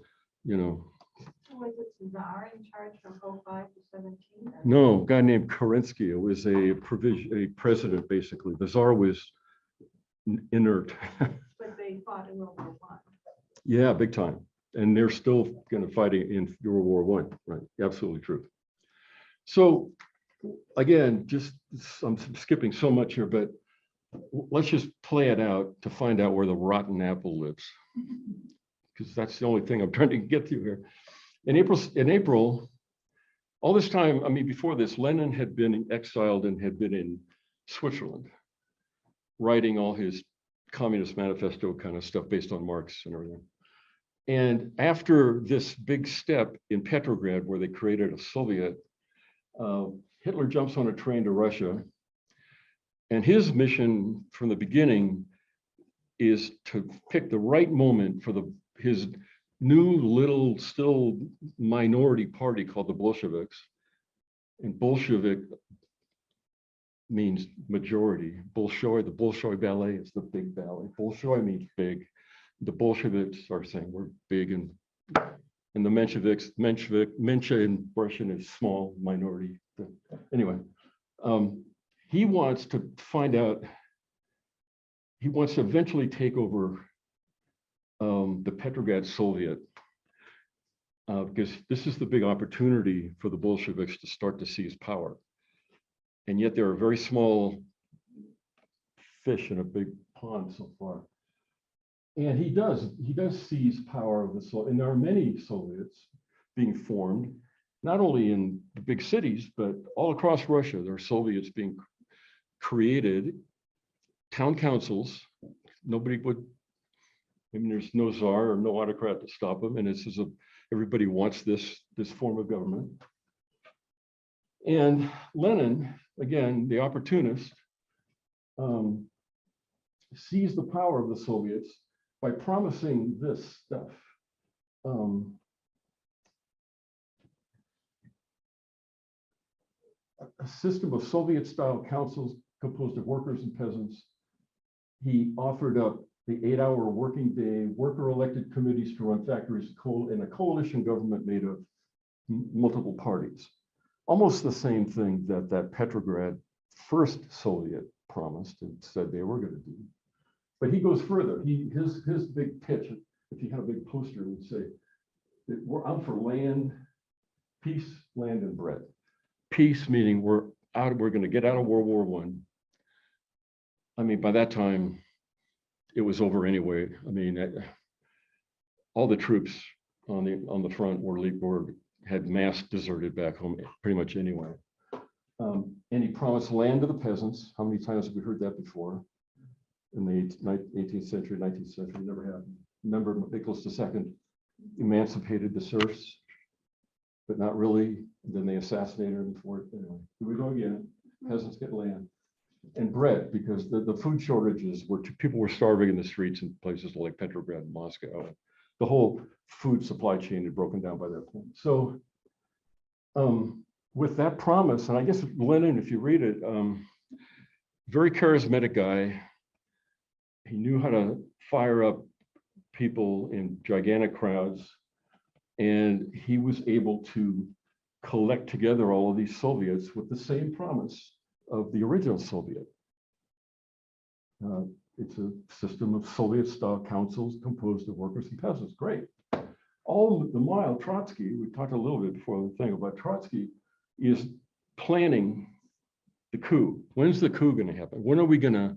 Was it Czar in charge from 05 to 17? No, a guy named Kerensky. It was a president, basically. The Tsar was inert. But they fought in World War I. Yeah, big time. And they're still going to fight in World War I, right? Absolutely true. So again, I'm skipping so much here, but let's just play it out to find out where the rotten apple lives, because that's the only thing I'm trying to get to here. In April, all this time, before this, Lenin had been exiled and had been in Switzerland, writing all his Communist Manifesto kind of stuff based on Marx and everything. And after this big step in Petrograd, where they created a Soviet, Hitler jumps on a train to Russia. And his mission from the beginning is to pick the right moment for his new little, still minority party called the Bolsheviks. And Bolshevik means majority. Bolshoi, the Bolshoi ballet is the big ballet. Bolshoi means big. The Bolsheviks are saying we're big, and the Mensheviks, Menshe in Russian is small, minority. Anyway, he wants to find out, he wants to eventually take over the Petrograd Soviet, because this is the big opportunity for the Bolsheviks to start to seize power. And yet they're a very small fish in a big pond so far. And he does seize power of the Soviet, and there are many Soviets being formed, not only in the big cities, but all across Russia. There are Soviets being created, town councils. There's no czar or no autocrat to stop them, and everybody wants this form of government. And Lenin, again, the opportunist, seized the power of the Soviets by promising this stuff. A system of Soviet-style councils composed of workers and peasants. He offered up the 8-hour working day, worker-elected committees to run factories, and a coalition government made of multiple parties. Almost the same thing that Petrograd first Soviet promised and said they were going to do. But he goes further. His big pitch, if you had a big poster, would say, I'm for land, peace, land, and bread. Peace meaning we're going to get out of World War I. By that time, it was over anyway. All the troops on the front had mass deserted back home pretty much anyway. And he promised land to the peasants. How many times have we heard that before? In the 18th century, 19th century, never happened. Remember, Nicholas II emancipated the serfs, but not really. Then they assassinated him before. Anyway, here we go again. Peasants get land. And bread, because the food shortages people were starving in the streets in places like Petrograd and Moscow. The whole food supply chain had broken down by that point. So with that promise, and I guess Lenin, if you read it, very charismatic guy, he knew how to fire up people in gigantic crowds. And he was able to collect together all of these Soviets with the same promise of the original Soviet. It's a system of Soviet-style councils composed of workers and peasants. Great. All the while, Trotsky, we talked a little bit before the thing about Trotsky, is planning the coup. When's the coup going to happen? When are we going to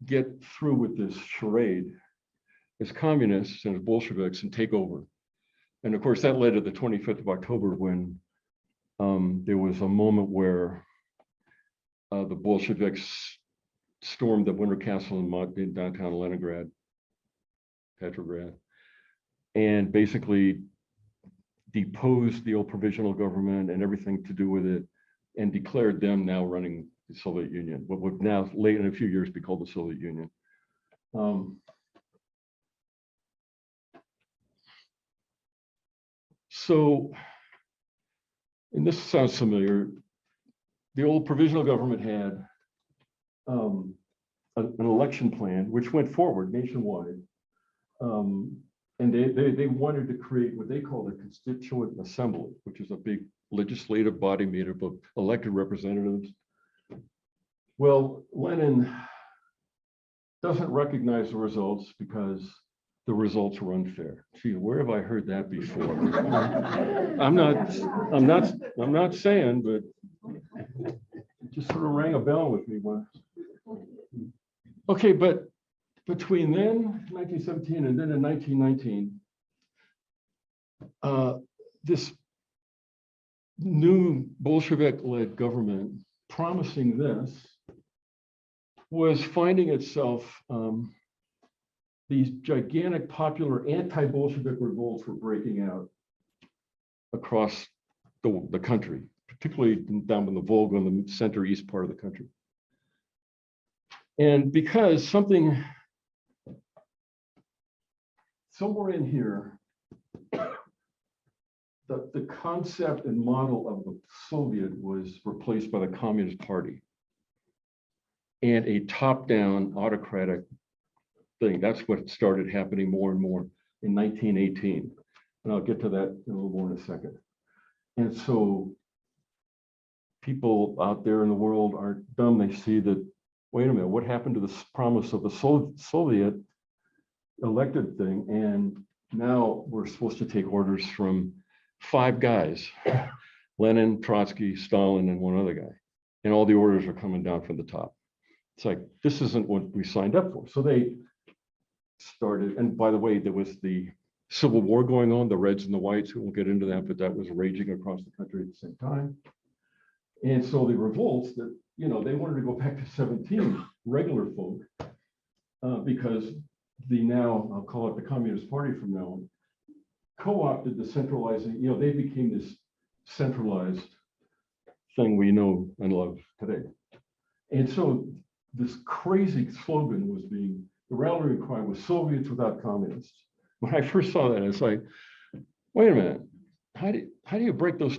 get through with this charade as communists and as Bolsheviks and take over? And of course, that led to the 25th of October when there was a moment where the Bolsheviks stormed the Winter Castle in downtown Leningrad, Petrograd, and basically deposed the old provisional government and everything to do with it, and declared them now running the Soviet Union, what would now, late in a few years, be called the Soviet Union. So, and this sounds familiar, the old provisional government had an election plan which went forward nationwide. And they wanted to create what they called a constituent assembly, which is a big legislative body made up of elected representatives. Well, Lenin doesn't recognize the results because the results were unfair. Gee, where have I heard that before? I'm not saying, but it just sort of rang a bell with me once. Okay, but between then, 1917, and then in 1919, this new Bolshevik-led government promising this was finding itself, these gigantic popular anti-Bolshevik revolts were breaking out across the country, particularly down in the Volga in the center east part of the country. And because somewhere in here, the concept and model of the Soviet was replaced by the Communist Party and a top-down autocratic thing. That's what started happening more and more in 1918. And I'll get to that in a little more in a second. And so people out there in the world aren't dumb. They see that, wait a minute, what happened to the promise of the Soviet elected thing? And now we're supposed to take orders from 5 guys, Lenin, Trotsky, Stalin, and one other guy. And all the orders are coming down from the top. It's like, this isn't what we signed up for. So they started, and by the way, there was the Civil War going on, the Reds and the Whites, we won't get into that, but that was raging across the country at the same time. And so the revolts that, you know, they wanted to go back to 17 regular folk because the now, I'll call it the Communist Party from now on, co-opted the centralizing, you know, they became this centralized thing we know and love today. And so this crazy slogan was being, the rallying cry was Soviets without communists. When I first saw that, it's like, wait a minute, how do you break those?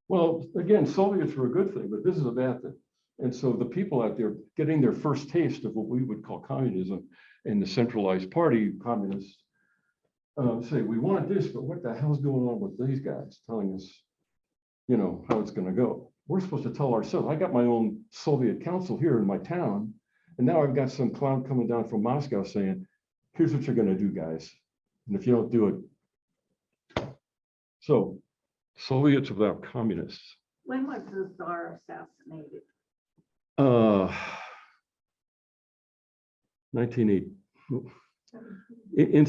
Well, again, Soviets were a good thing, but this is a bad thing. And so the people out there getting their first taste of what we would call communism and the centralized party communists say, we want this, but what the hell's going on with these guys telling us, you know, how it's going to go? We're supposed to tell ourselves. I got my own Soviet council here in my town, and now I've got some clown coming down from Moscow saying, here's what you're going to do, guys. And if you don't do it. So Soviets without communists. When was the Tsar assassinated? 1980. In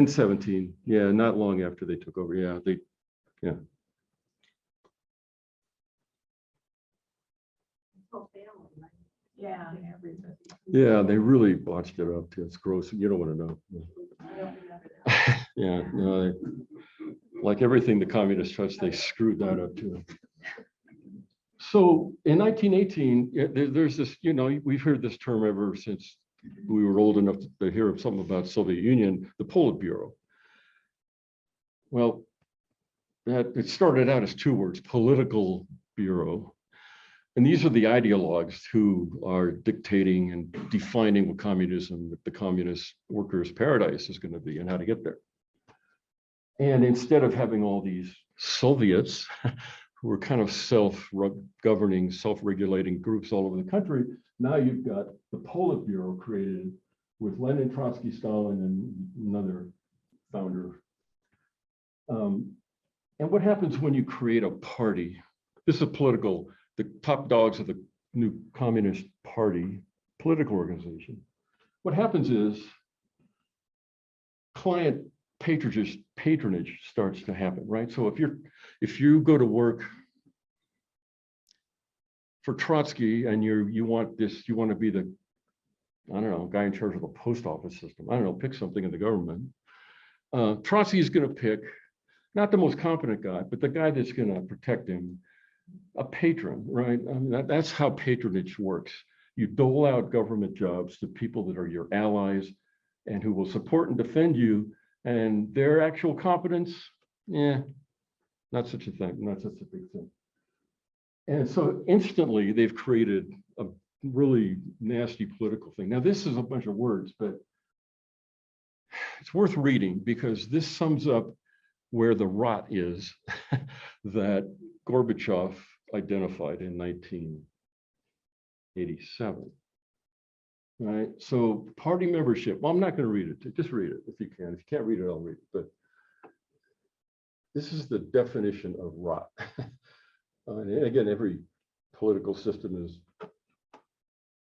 17. Yeah, not long after they took over. Yeah, yeah. Yeah. Yeah, they really botched it up too. It's gross. You don't want to know. Yeah, no, like everything the communists touched, they screwed that up too. So in 1918, there's this, you know, we've heard this term ever since we were old enough to hear something about Soviet Union, the Politburo. Well, it started out as 2 words, political bureau. And these are the ideologues who are dictating and defining what communism, the communist workers' paradise is going to be and how to get there. And instead of having all these Soviets who are kind of self-governing, self-regulating groups all over the country, now you've got the Politburo created with Lenin, Trotsky, Stalin, and another founder. And what happens when you create a party? This is political, the top dogs of the new Communist Party political organization. What happens is client patronage starts to happen, right? So if you go to work for Trotsky and you want to be the, I don't know, guy in charge of the post office system, I don't know, pick something in the government. Trotsky is going to pick not the most competent guy, but the guy that's going to protect him, a patron, right? I mean, that's how patronage works. You dole out government jobs to people that are your allies and who will support and defend you, and their actual competence, not such a thing, not such a big thing. And so instantly they've created a really nasty political thing. Now this is a bunch of words, but it's worth reading because this sums up where the rot is that Gorbachev identified in 1987. Right, so party membership. Well, I'm not going to read it. Just read it if you can. If you can't read it, I'll read it. But this is the definition of rot. And again, every political system is,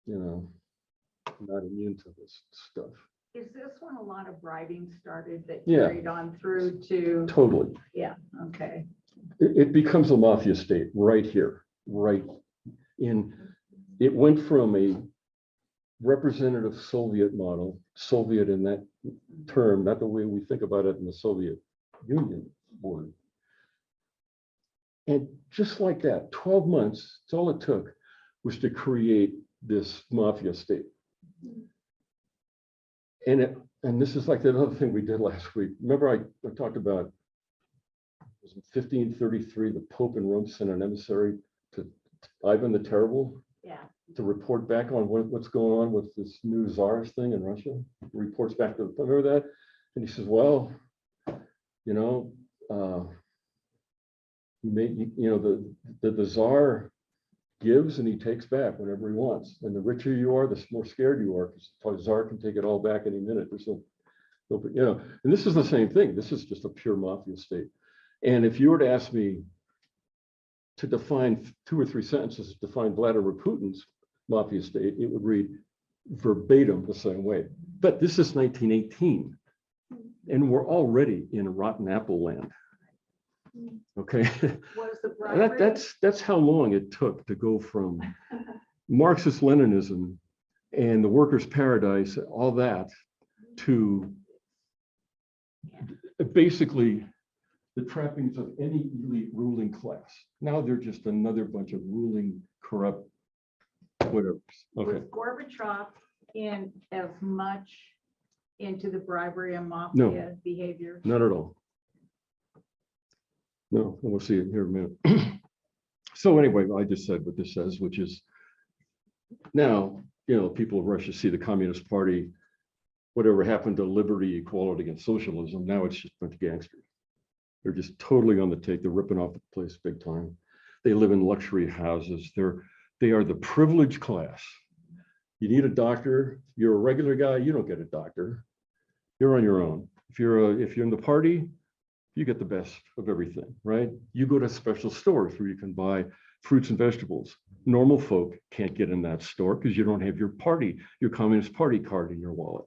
not immune to this stuff. Is this when a lot of bribing started that Yeah. carried on through to? Totally. Yeah, okay. It becomes a mafia state right here, right in. It went from a representative Soviet model, Soviet in that term, not the way we think about it in the Soviet Union board. And just like that, 12 months, it's all it took was to create this mafia state. And this is like that other thing we did last week. Remember I talked about, was it 1533, the Pope in Rome sent an emissary to Ivan the Terrible? Yeah. To report back on what's going on with this new czarist thing in Russia. Reports back to the, remember that? And he says, well, he made, the czar gives and he takes back whenever he wants. And the richer you are, the more scared you are, because the czar can take it all back any minute. There's no, and this is the same thing. This is just a pure mafia state. And if you were to ask me to define 2 or 3 sentences to define Vladimir Putin's mafia state, it would read verbatim the same way. But this is 1918, and we're already in rotten apple land. Okay, Was the bribery? that's how long it took to go from Marxist Leninism and the workers' paradise, all that, to basically the trappings of any elite ruling class. Now they're just another bunch of ruling, corrupt, whatever. Okay. Was Gorbachev in as much into the bribery and mafia behavior? Not at all. No, and we'll see it here in a minute. So anyway, I just said what this says, which is now, people of Russia see the Communist Party, whatever happened to liberty, equality, and socialism, now it's just a bunch of gangsters. They're just totally on the take. They're ripping off the place big time. They live in luxury houses. They are the privileged class. You need a doctor. You're a regular guy. You don't get a doctor. You're on your own. If you're in the party, you get the best of everything, right? You go to special stores where you can buy fruits and vegetables. Normal folk can't get in that store because you don't have your Communist Party card in your wallet.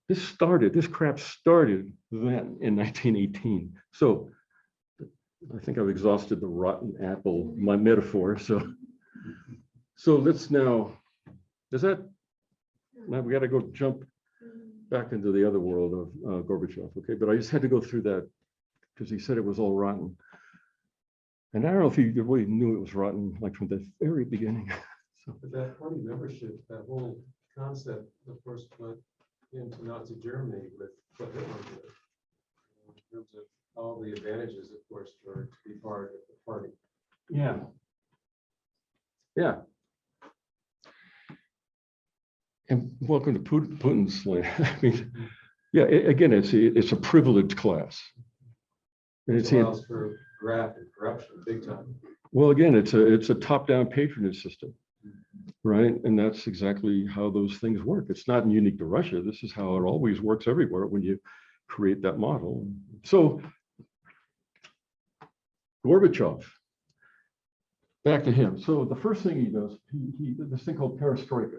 This crap started then in 1918. So I think I've exhausted the rotten apple, my metaphor. So let's now, now we got to go jump back into the other world of Gorbachev, okay? But I just had to go through that because he said it was all rotten. And I don't know if he really knew it was rotten, like from the very beginning. So. But that party membership, that whole concept, of course, went into Nazi Germany with what Hitler did, in terms of all the advantages, of course, for to be part of the party. Yeah. Yeah. And welcome to Putin's land. I mean, yeah, again, it's a privileged class. And It it's, allows for graft and corruption big time. well, again, it's a top-down patronage system, right? And that's exactly how those things work. It's not unique to Russia. This is how it always works everywhere when you create that model. So Gorbachev, back to him. So the first thing he does, he did this thing called perestroika.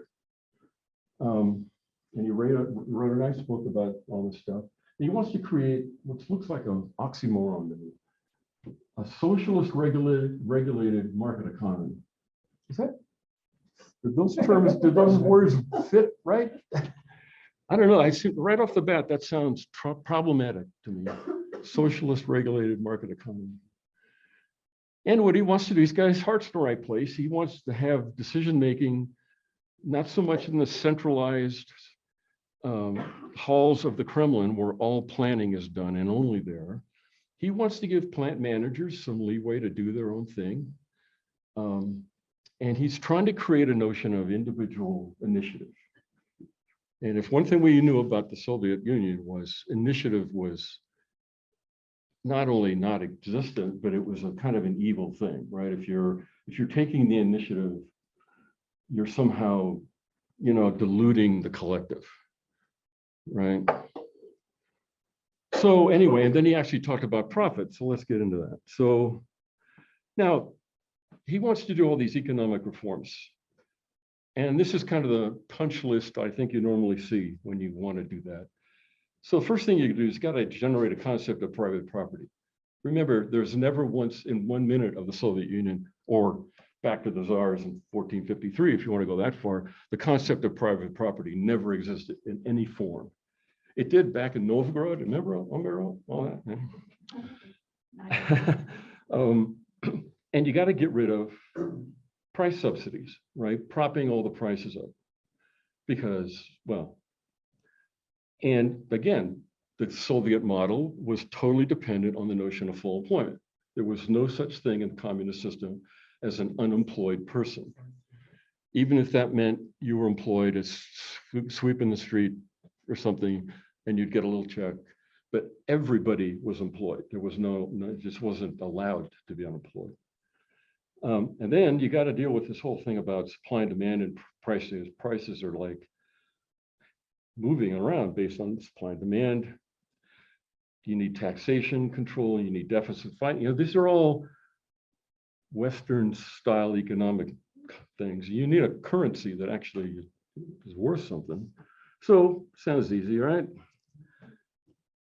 And he wrote a nice book about all this stuff. And he wants to create what looks like an oxymoron to me. A socialist regulated market economy. Is that, did those terms, did those words fit right? I don't know. I see right off the bat, that sounds problematic to me. Socialist regulated market economy. And what he wants to do, he's got his heart's in the right place. He wants to have decision-making, not so much in the centralized halls of the Kremlin where all planning is done and only there. He wants to give plant managers some leeway to do their own thing. And he's trying to create a notion of individual initiative. And if one thing we knew about the Soviet Union was initiative was not only not existent, but it was a kind of an evil thing, right? If you're taking the initiative, you're somehow, diluting the collective, right? So anyway, and then he actually talked about profit. So let's get into that. So now he wants to do all these economic reforms. And this is kind of the punch list I think you normally see when you want to do that. So first thing you do is got to generate a concept of private property. Remember, there's never once in 1 minute of the Soviet Union or back to the czars in 1453, if you want to go that far, the concept of private property never existed in any form. It did back in Novgorod, remember all that? And you got to get rid of price subsidies, right? Propping all the prices up because, well, and again, the Soviet model was totally dependent on the notion of full employment. There was no such thing in the communist system as an unemployed person. Even if that meant you were employed as sweeping the street or something and you'd get a little check, but everybody was employed. There was it just wasn't allowed to be unemployed. And then you got to deal with this whole thing about supply and demand and prices. Prices are like moving around based on supply and demand. You need taxation control, you need deficit fighting. These are all Western style economic things. You need a currency that actually is worth something. So sounds easy, right?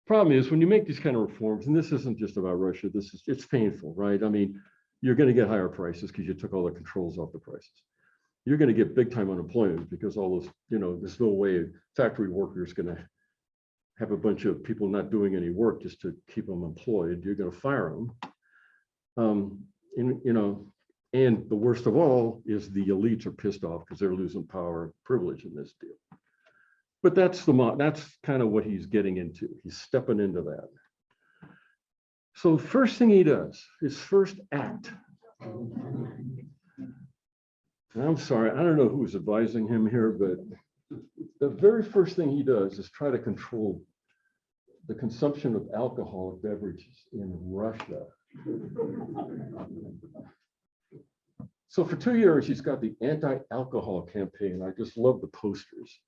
Problem is when you make these kind of reforms, and this isn't just about Russia, it's painful, right? I mean, you're going to get higher prices because you took all the controls off the prices. You're going to get big time unemployment because all those, there's no way a factory worker is going to have a bunch of people not doing any work just to keep them employed. You're going to fire them. And the worst of all is the elites are pissed off because they're losing power and privilege in this deal. But that's kind of what he's getting into. He's stepping into that. So first thing he does, his first act. And I'm sorry, I don't know who's advising him here, but the very first thing he does is try to control the consumption of alcoholic beverages in Russia. So for 2 years, he's got the anti-alcohol campaign. I just love the posters.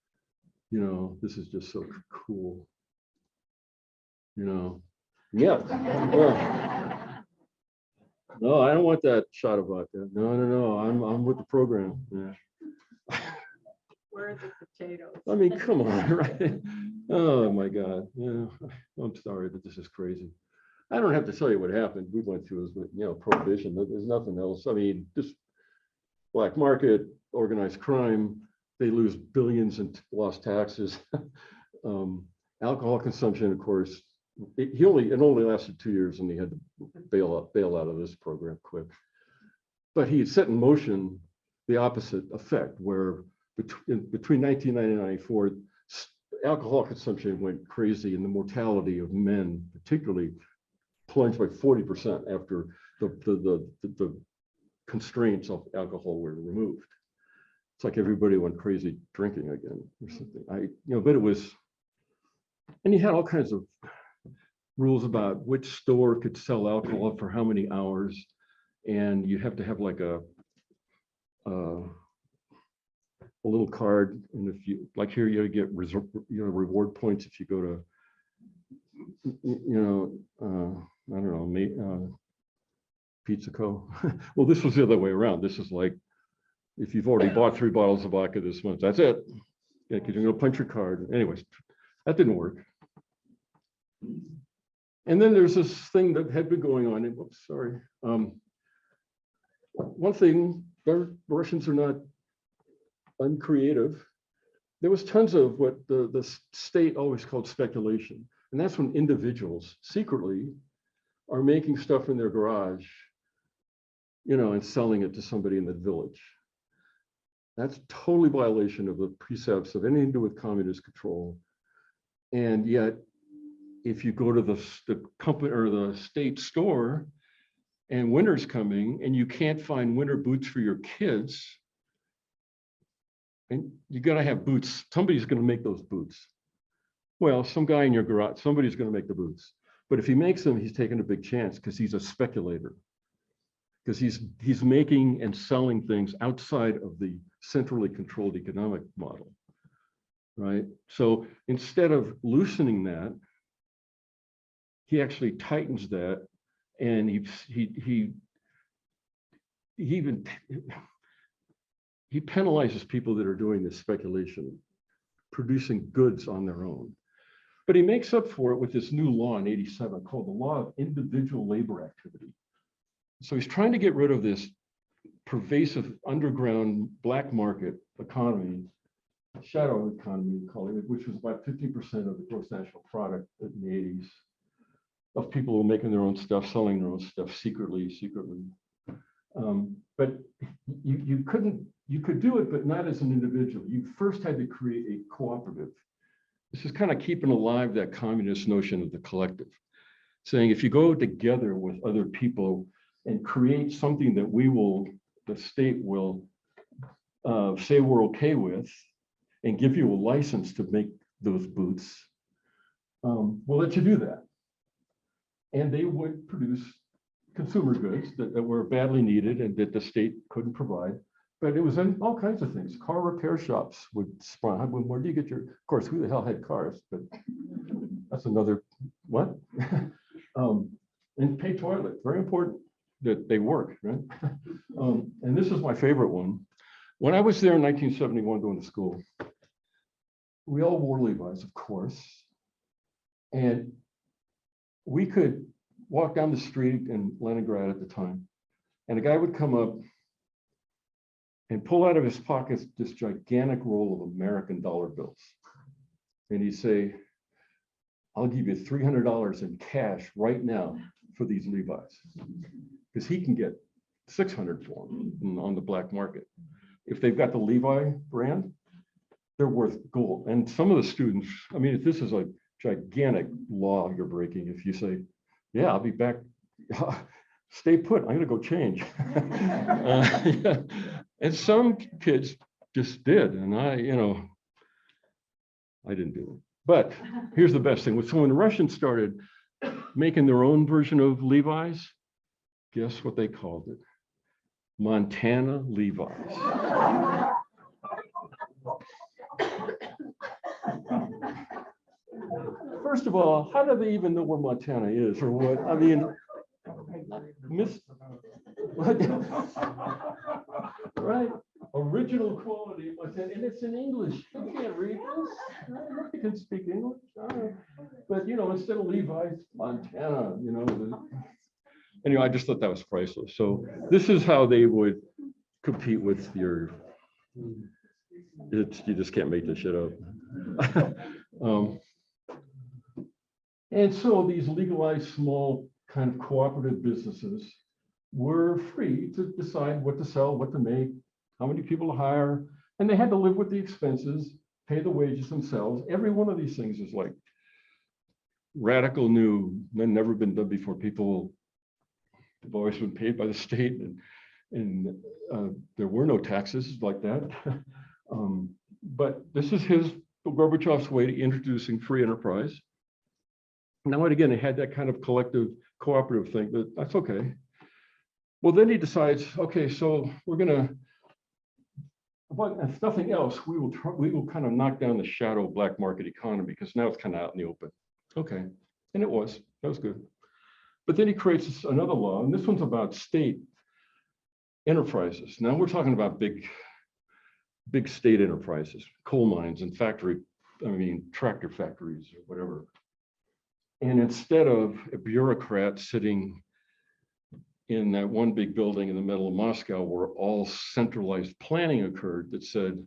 This is just so cool. Yeah. Well, no, I don't want that shot of vodka. No. I'm with the program. Yeah. Where are the potatoes? I mean, come on, right? Oh my God. Yeah. I'm sorry, but this is crazy. I don't have to tell you what happened. We went through prohibition. There's nothing else. I mean, just black market, organized crime. They lose billions in lost taxes. Alcohol consumption, of course. It only lasted 2 years, and he had to bail out of this program quick. But he had set in motion the opposite effect, where between 1990 and 1994, alcohol consumption went crazy, and the mortality of men, particularly, plunged by 40% after the constraints of alcohol were removed. It's like everybody went crazy drinking again or something. But it was, and you had all kinds of rules about which store could sell alcohol for how many hours. And you have to have like a little card. And if you, like here, you get reward points if you go to, I don't know, Pizza Co. Well, this was the other way around. This is like, if you've already bought 3 bottles of vodka this month, that's it. Yeah, because you're gonna punch your card. Anyways, that didn't work. And then there's this thing that had been going on. And whoops, sorry. One thing, the Russians are not uncreative. There was tons of what the state always called speculation. And that's when individuals secretly are making stuff in their garage, and selling it to somebody in the village. That's totally violation of the precepts of anything to do with communist control. And yet, if you go to the company or the state store and winter's coming and you can't find winter boots for your kids, and you got to have boots, somebody's going to make those boots. Well, some guy in your garage, somebody's going to make the boots. But if he makes them, he's taking a big chance because he's a speculator. Because he's making and selling things outside of the centrally controlled economic model, right? So instead of loosening that, he actually tightens that, and he penalizes people that are doing this speculation, producing goods on their own. But he makes up for it with this new law in '87 called the Law of Individual Labor Activity. So he's trying to get rid of this pervasive underground black market economy, shadow economy, calling it, which was about 50% of the gross national product in the '80s, of people who were making their own stuff, selling their own stuff secretly. But you could do it, but not as an individual. You first had to create a cooperative. This is kind of keeping alive that communist notion of the collective, saying if you go together with other people and create something that the state will say we're okay with and give you a license to make those boots, we'll let you do that. And they would produce consumer goods that were badly needed and that the state couldn't provide. But it was in all kinds of things. Car repair shops would spawn. Where do you get your, of course, who the hell had cars? But that's another, what? And pay toilet, very important that they work, right? And this is my favorite one. When I was there in 1971 going to school, we all wore Levi's, of course. And we could walk down the street in Leningrad at the time, and a guy would come up and pull out of his pockets this gigantic roll of American dollar bills. And he'd say, I'll give you $300 in cash right now for these Levi's. Because he can get 600 for them on the black market. If they've got the Levi brand, they're worth gold. And some of the students, I mean, if this is a gigantic law you're breaking, if you say, yeah, I'll be back, stay put, I'm gonna go change. Yeah. And some kids just did, and I didn't do it. But here's the best thing. So when the Russians started making their own version of Levi's, guess what they called it? Montana Levi's. First of all, how do they even know where Montana is or what? I mean, right? Original quality, and it's in English. You can't read this. You can speak English. But instead of Levi's, Montana, Anyway, I just thought that was priceless. So this is how they would compete with your, you just can't make this shit up. And so these legalized small kind of cooperative businesses were free to decide what to sell, what to make, how many people to hire, and they had to live with the expenses, pay the wages themselves. Every one of these things is like radical new, never been done before. People have always been paid by the state, and And there were no taxes like that. But this is Gorbachev's way to introducing free enterprise. Now and again, it had that kind of collective cooperative thing, but that's okay. Well, then he decides, okay, so we're gonna, but if nothing else, we will kind of knock down the shadow black market economy, because now it's kind of out in the open. Okay, and that was good. But then he creates another law, and this one's about state enterprises. Now we're talking about big state enterprises, coal mines and tractor factories or whatever. And instead of a bureaucrat sitting in that one big building in the middle of Moscow where all centralized planning occurred that said,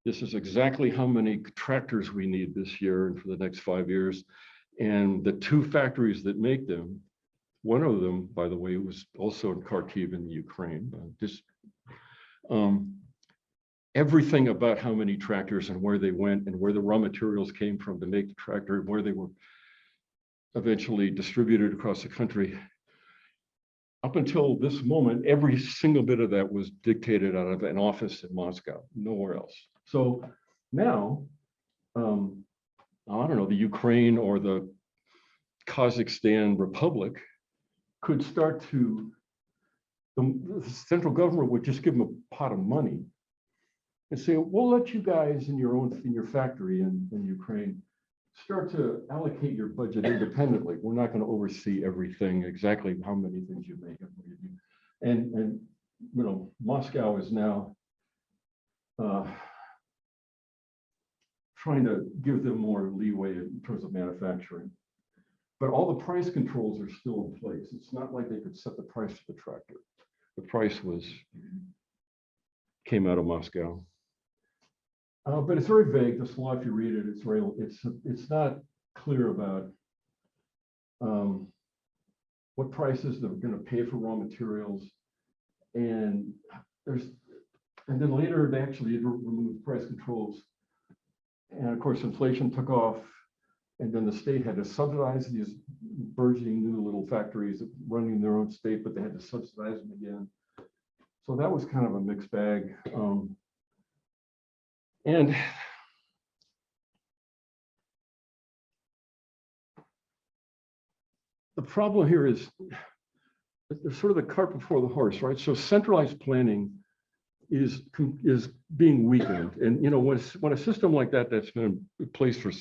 this is exactly how many tractors we need this year and for the next 5 years. And the 2 factories that make them, one of them, by the way, was also in Kharkiv in the Ukraine. Everything about how many tractors and where they went and where the raw materials came from to make the tractor and where they were eventually distributed across the country. Up until this moment, every single bit of that was dictated out of an office in Moscow, nowhere else. So now, I don't know, the Ukraine or the Kazakhstan Republic could start to, the central government would just give them a pot of money and say, we'll let you guys in your factory in Ukraine start to allocate your budget independently. We're not going to oversee everything, exactly how many things you make. And you know, Moscow is now trying to give them more leeway in terms of manufacturing. But all the price controls are still in place. It's not like they could set the price of the tractor. The price came out of Moscow. But it's very vague. This law, if you read it, it's not clear about what prices they're going to pay for raw materials, and then later they actually removed price controls, and of course inflation took off, and then the state had to subsidize these burgeoning new little factories running their own state, but they had to subsidize them again. So that was kind of a mixed bag. And the problem here is there's sort of the cart before the horse, right? So centralized planning is being weakened. And you know, when a system like that's been in place for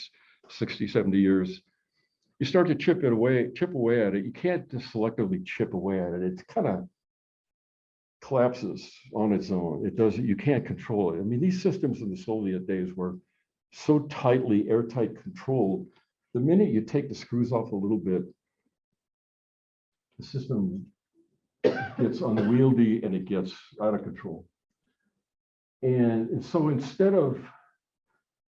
60, 70 years, you start to chip away at it. You can't just selectively chip away at it. It kind of collapses on its own. It doesn't, you can't control it. I mean, these systems in the Soviet days were so tightly, airtight controlled. The minute you take the screws off a little bit, the system gets unwieldy and it gets out of control. And so instead of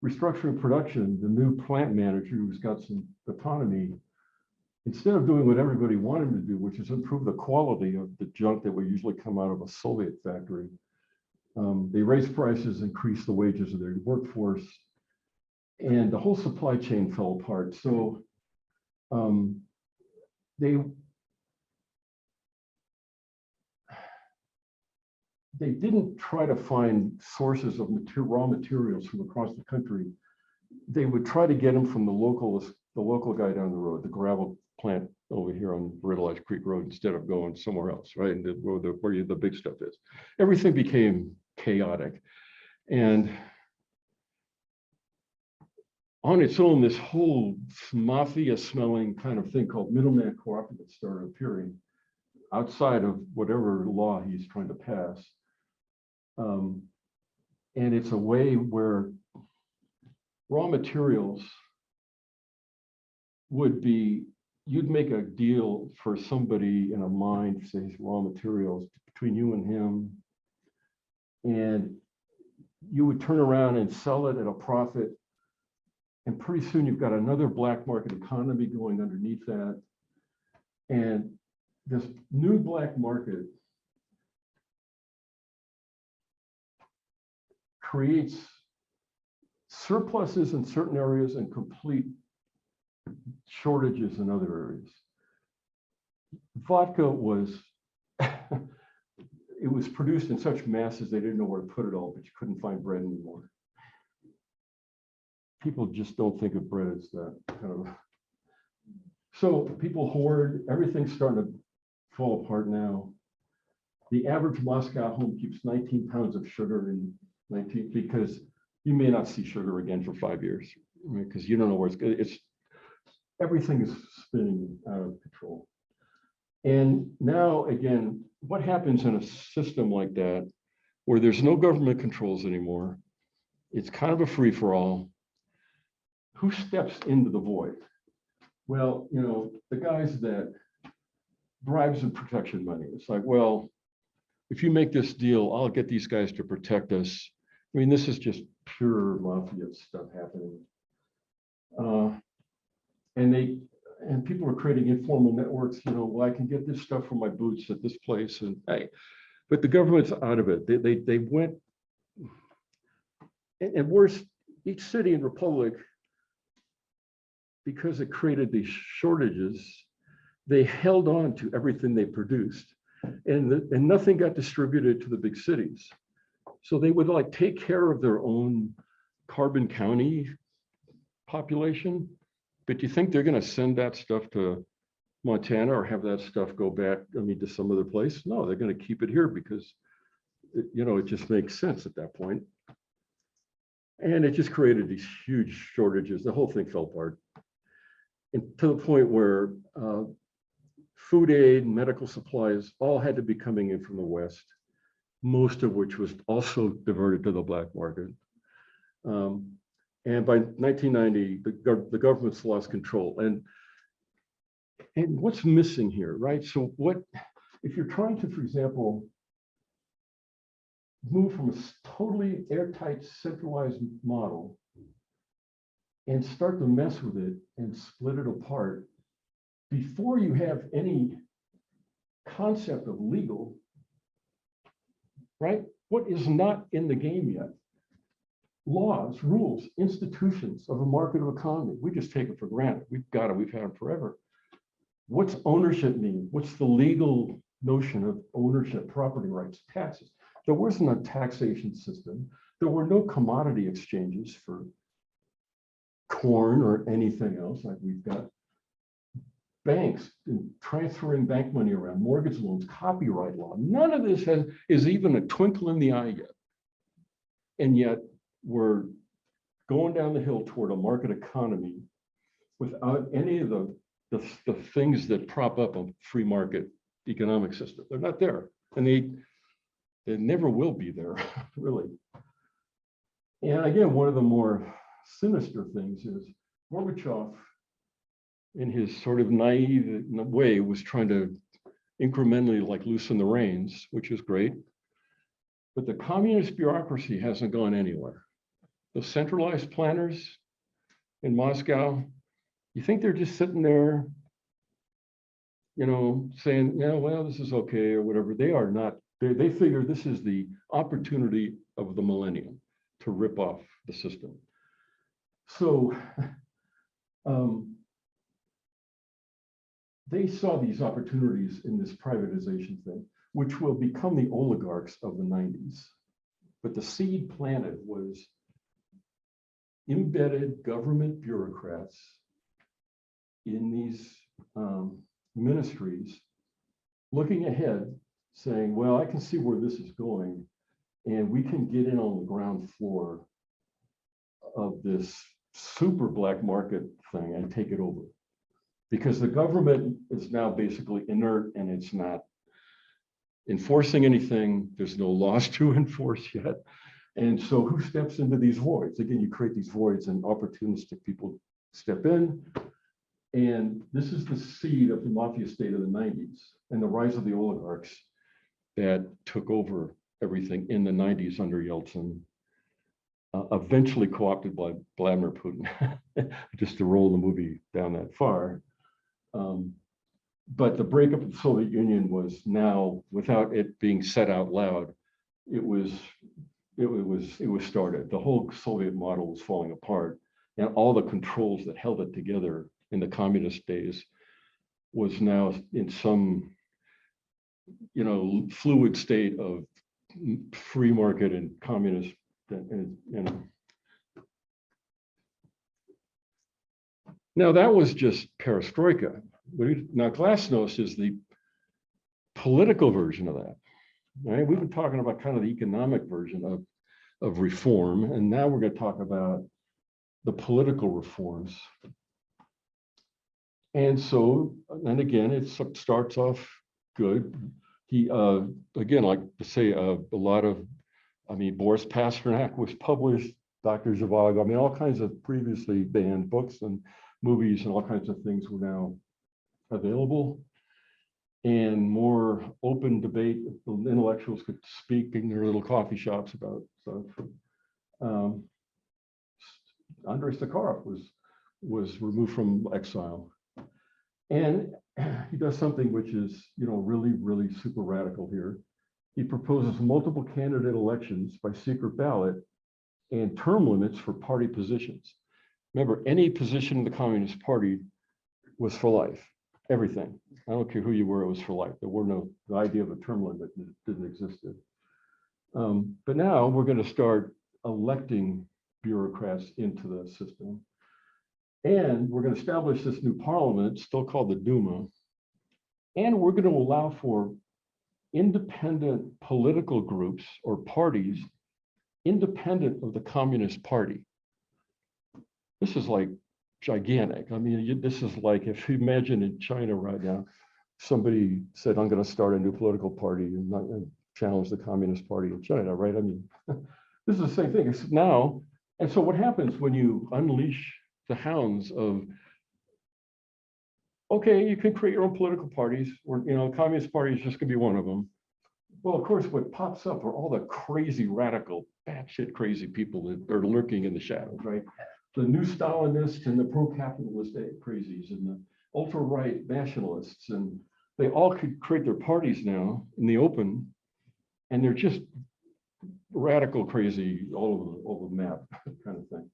restructuring production, the new plant manager who's got some autonomy, instead of doing what everybody wanted him to do, which is improve the quality of the junk that would usually come out of a Soviet factory, they raised prices, increased the wages of their workforce, and the whole supply chain fell apart. So they didn't try to find sources of raw materials from across the country. They would try to get them from the local guy down the road, the gravel plant over here on Riddleized Creek Road, instead of going somewhere else, right? And where the big stuff is. Everything became chaotic. And on its own, this whole mafia smelling kind of thing called middleman cooperative started appearing outside of whatever law he's trying to pass. And it's a way where raw materials would be, you'd make a deal for somebody in a mine, say raw materials, between you and him, and you would turn around and sell it at a profit. And pretty soon you've got another black market economy going underneath that. And this new black market creates surpluses in certain areas and complete shortages in other areas. Vodka was, it was produced in such masses, they didn't know where to put it all, but you couldn't find bread anymore. People just don't think of bread as that kind of. So people hoard, everything's starting to fall apart now. The average Moscow home keeps 19 pounds of sugar in 19, because you may not see sugar again for 5 years, right? Because you don't know where it's everything is spinning out of control. And now, again, what happens in a system like that, where there's no government controls anymore, it's kind of a free-for-all. Who steps into the void? Well, you know, the guys that bribes and protection money. It's like, well, if you make this deal, I'll get these guys to protect us. I mean, this is just pure mafia stuff happening. And people are creating informal networks, you know, well, I can get this stuff from my boots at this place. And hey, but the government's out of it. They went, and worse, each city and republic, because it created these shortages, they held on to everything they produced, and nothing got distributed to the big cities. So they would like take care of their own Carbon County population, but do you think they're going to send that stuff to Montana or have that stuff go back, I mean, to some other place? No, they're going to keep it here because, you know, it just makes sense at that point. And it just created these huge shortages. The whole thing fell apart. And to the point where food aid, medical supplies, all had to be coming in from the West, most of which was also diverted to the black market. And by 1990, the government's lost control. And what's missing here, right? So what, if you're trying to, for example, move from a totally airtight, centralized model and start to mess with it and split it apart, before you have any concept of legal, right? What is not in the game yet? Laws, rules, institutions of a market of economy. We just take it for granted. We've got it, we've had it forever. What's ownership mean? What's the legal notion of ownership, property rights, taxes? There wasn't a taxation system. There were no commodity exchanges for corn or anything else like we've got. Banks and transferring bank money around, mortgage loans, copyright law. None of this is even a twinkle in the eye yet. And yet we're going down the hill toward a market economy without any of the things that prop up a free market economic system. They're not there. And they never will be there, really. And again, one of the more sinister things is Gorbachev, in his sort of naive way, was trying to incrementally like loosen the reins, which is great. But the communist bureaucracy hasn't gone anywhere. The centralized planners in Moscow, you think they're just sitting there, you know, saying, yeah, well, this is okay or whatever. They are not. They figure this is the opportunity of the millennium to rip off the system. So they saw these opportunities in this privatization thing, which will become the oligarchs of the 90s. But the seed planted was embedded government bureaucrats in these ministries looking ahead, saying, well, I can see where this is going, and we can get in on the ground floor of this super black market thing and take it over. Because the government is now basically inert and it's not enforcing anything. There's no laws to enforce yet. And so who steps into these voids? Again, you create these voids and opportunistic people step in. And this is the seed of the mafia state of the 90s and the rise of the oligarchs that took over everything in the 90s under Yeltsin, eventually co-opted by Vladimir Putin, just to roll the movie down that far. But the breakup of the Soviet Union was now, without it being said out loud, it was started. The whole Soviet model was falling apart, and all the controls that held it together in the communist days was now in some fluid state of free market and communist and now that was just perestroika. Now glasnost is the political version of that. Right? We've been talking about kind of the economic version of reform, and now we're going to talk about the political reforms. And so, and again, it starts off good. He, again, like to say, a lot of, Boris Pasternak was published, Dr. Zhivago, all kinds of previously banned books and movies and all kinds of things were now available. And more open debate, the intellectuals could speak in their little coffee shops about stuff. Andrei Sakharov was removed from exile. And he does something which is, really, really super radical here. He proposes multiple candidate elections by secret ballot and term limits for party positions. Remember, any position in the Communist Party was for life, everything. I don't care who you were, it was for life. The idea of a term limit didn't exist. But now we're going to start electing bureaucrats into the system. And we're going to establish this new parliament, still called the Duma. And we're going to allow for independent political groups or parties independent of the Communist Party. This is like gigantic. This is like if you imagine in China right now, somebody said, I'm going to start a new political party and not going to challenge the Communist Party in China, right? This is the same thing. It's now, and so what happens when you unleash the hounds of, okay, you can create your own political parties, or the Communist Party is just going to be one of them. Well, of course, what pops up are all the crazy, radical, batshit crazy people that are lurking in the shadows, right? The new Stalinists and the pro-capitalist crazies and the ultra-right nationalists, and they all could create their parties now in the open, and they're just radical crazy all over the map kind of thing.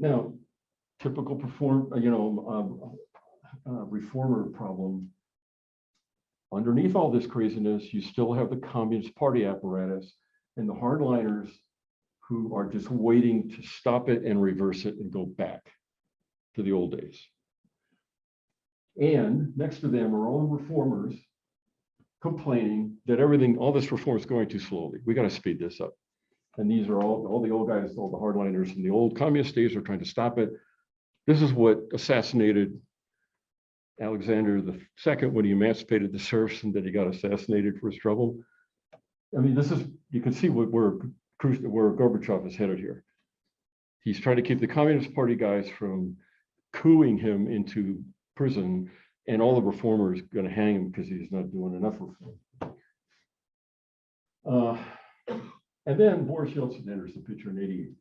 Now, typical reformer problem. Underneath all this craziness, you still have the Communist Party apparatus and the hardliners who are just waiting to stop it and reverse it and go back to the old days. And next to them are all the reformers complaining that all this reform is going too slowly. We got to speed this up. And these are all the old guys, all the hardliners in the old communist days are trying to stop it. This is what assassinated Alexander II when he emancipated the serfs, and then he got assassinated for his trouble. This is, you can see where Gorbachev is headed here. He's trying to keep the Communist Party guys from cooing him into prison, and all the reformers going to hang him because he's not doing enough reform. And then Boris Yeltsin enters the picture in '88.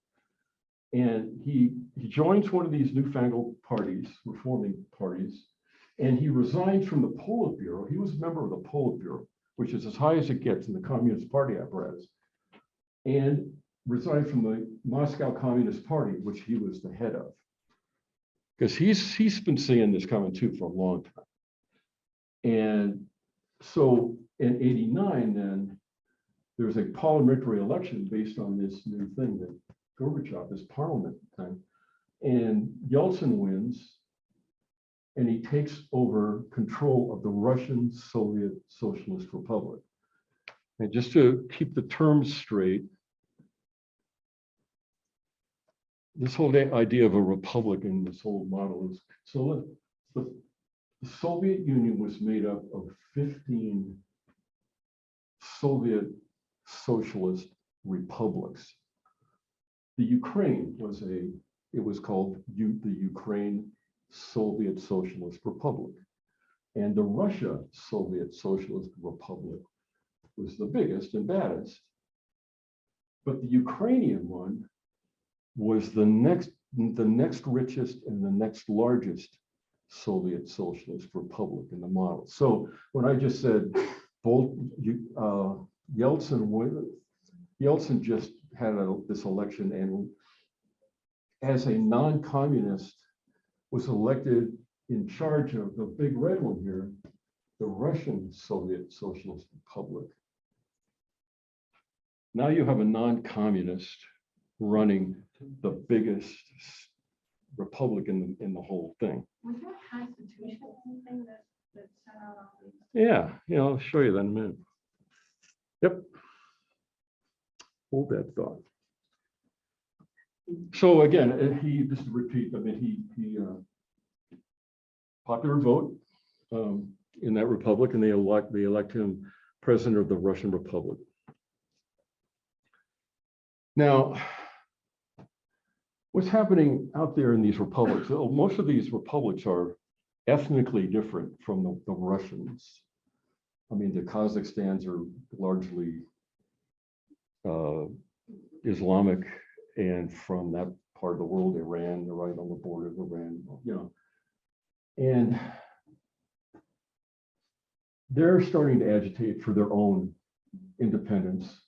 And he joins one of these newfangled parties, reforming parties, and he resigns from the Politburo. He was a member of the Politburo, which is as high as it gets in the Communist Party apparatus, and resigned from the Moscow Communist Party, which he was the head of. Because he's been seeing this coming too for a long time. And so in '89, then, there was a parliamentary election based on this new thing that Gorbachev, this parliament thing, and Yeltsin wins, and he takes over control of the Russian Soviet Socialist Republic. And just to keep the terms straight, this whole idea of a republic in this whole model is, so the Soviet Union was made up of 15 Soviet socialist republics. The Ukraine was called the Ukraine Soviet Socialist Republic. And the Russia Soviet Socialist Republic was the biggest and baddest. But the Ukrainian one was the next richest and the next largest Soviet Socialist Republic in the model. So when I just said Yeltsin just had this election, and as a non-communist was elected in charge of the big red one here, the Russian Soviet Socialist Republic. Now you have a non-communist running the biggest republic in the whole thing. Was there a constitution or anything that set out all these? Yeah, I'll show you that in a minute. Yep. Hold that thought. So again, just to repeat, I mean, he popular vote in that republic, and they elect him president of the Russian Republic. Now, what's happening out there in these republics? Most of these republics are ethnically different from the Russians. I mean, the Kazakhstans are largely Islamic, and from that part of the world, Iran, they're right on the border of Iran, and they're starting to agitate for their own independence.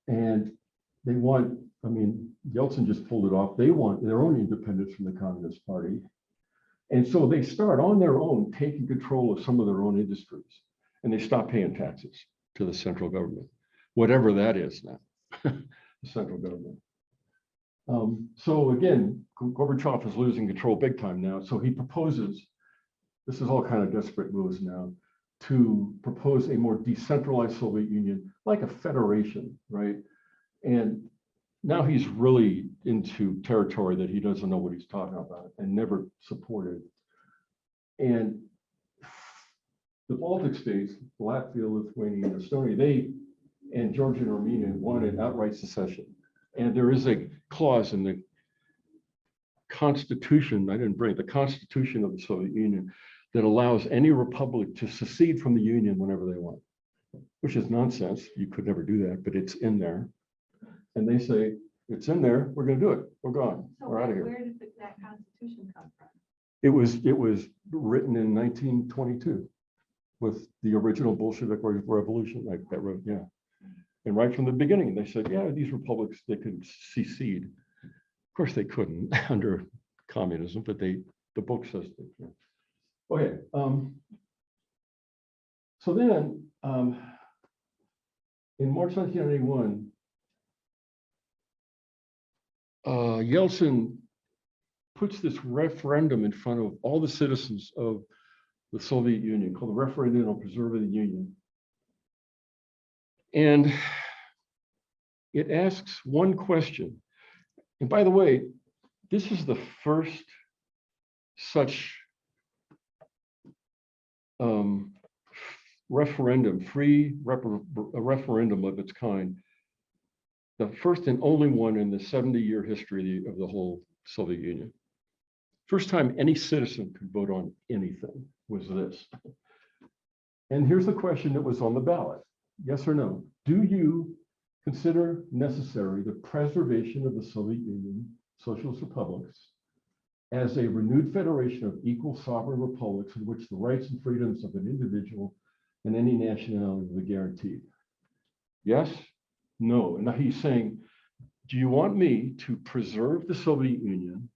And they want, I mean, Yeltsin just pulled it off. They want their own independence from the Communist Party. And so they start on their own taking control of some of their own industries, and they stop paying taxes to the central government, whatever that is now, the central government. So again, Gorbachev is losing control big time now. So he proposes, this is all kind of desperate moves now, to propose a more decentralized Soviet Union, like a federation, right? And now he's really into territory that he doesn't know what he's talking about and never supported. And the Baltic states, Latvia, Lithuania, and Estonia, and Georgia and Armenia wanted outright secession. And there is a clause in the Constitution, the Constitution of the Soviet Union, that allows any republic to secede from the Union whenever they want, which is nonsense. You could never do that, but it's in there. And they say, it's in there, we're gonna do it, we're gone, So we're out of here. where did that constitution come from? It was written in 1922 with the original Bolshevik Revolution, like that wrote, yeah. And right from the beginning, they said, yeah, these republics, they could secede. Of course, they couldn't under communism, but the book says that. Yeah. Okay. So then, in March 1991, Yeltsin puts this referendum in front of all the citizens of the Soviet Union called the Referendum on Preserving the Union. And it asks one question. And by the way, this is the first such referendum, a referendum of its kind, the first and only one in the 70-year history of the whole Soviet Union. First time any citizen could vote on anything was this. And here's the question that was on the ballot. Yes or no? Do you consider necessary the preservation of the Soviet Union, socialist republics, as a renewed federation of equal sovereign republics in which the rights and freedoms of an individual and any nationality will be guaranteed? Yes? No. And now he's saying, do you want me to preserve the Soviet Union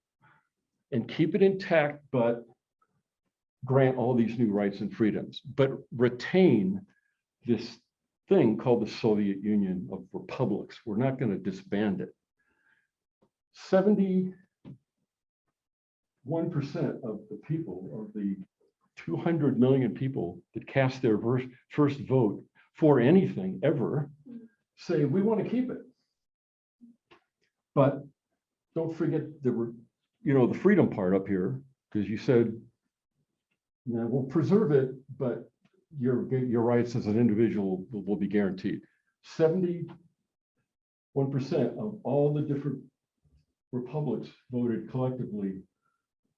and keep it intact, but grant all these new rights and freedoms, but retain this thing called the Soviet Union of Republics? We're not going to disband it. 71% of the people, of the 200 million people that cast their first vote for anything ever, say we want to keep it. But don't forget the freedom part up here, because you said, we'll preserve it, but your rights as an individual will be guaranteed. 71% of all the different republics voted collectively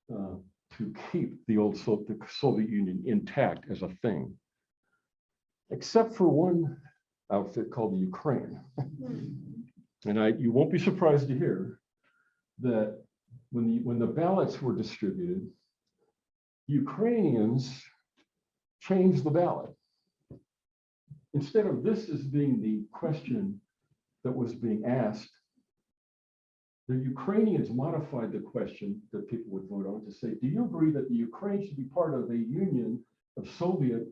to keep the old the Soviet Union intact as a thing, except for one outfit called the Ukraine. And you won't be surprised to hear that when the ballots were distributed, Ukrainians changed the ballot. Instead of this as being the question that was being asked, the Ukrainians modified the question that people would vote on to say, do you agree that the Ukraine should be part of a union of Soviet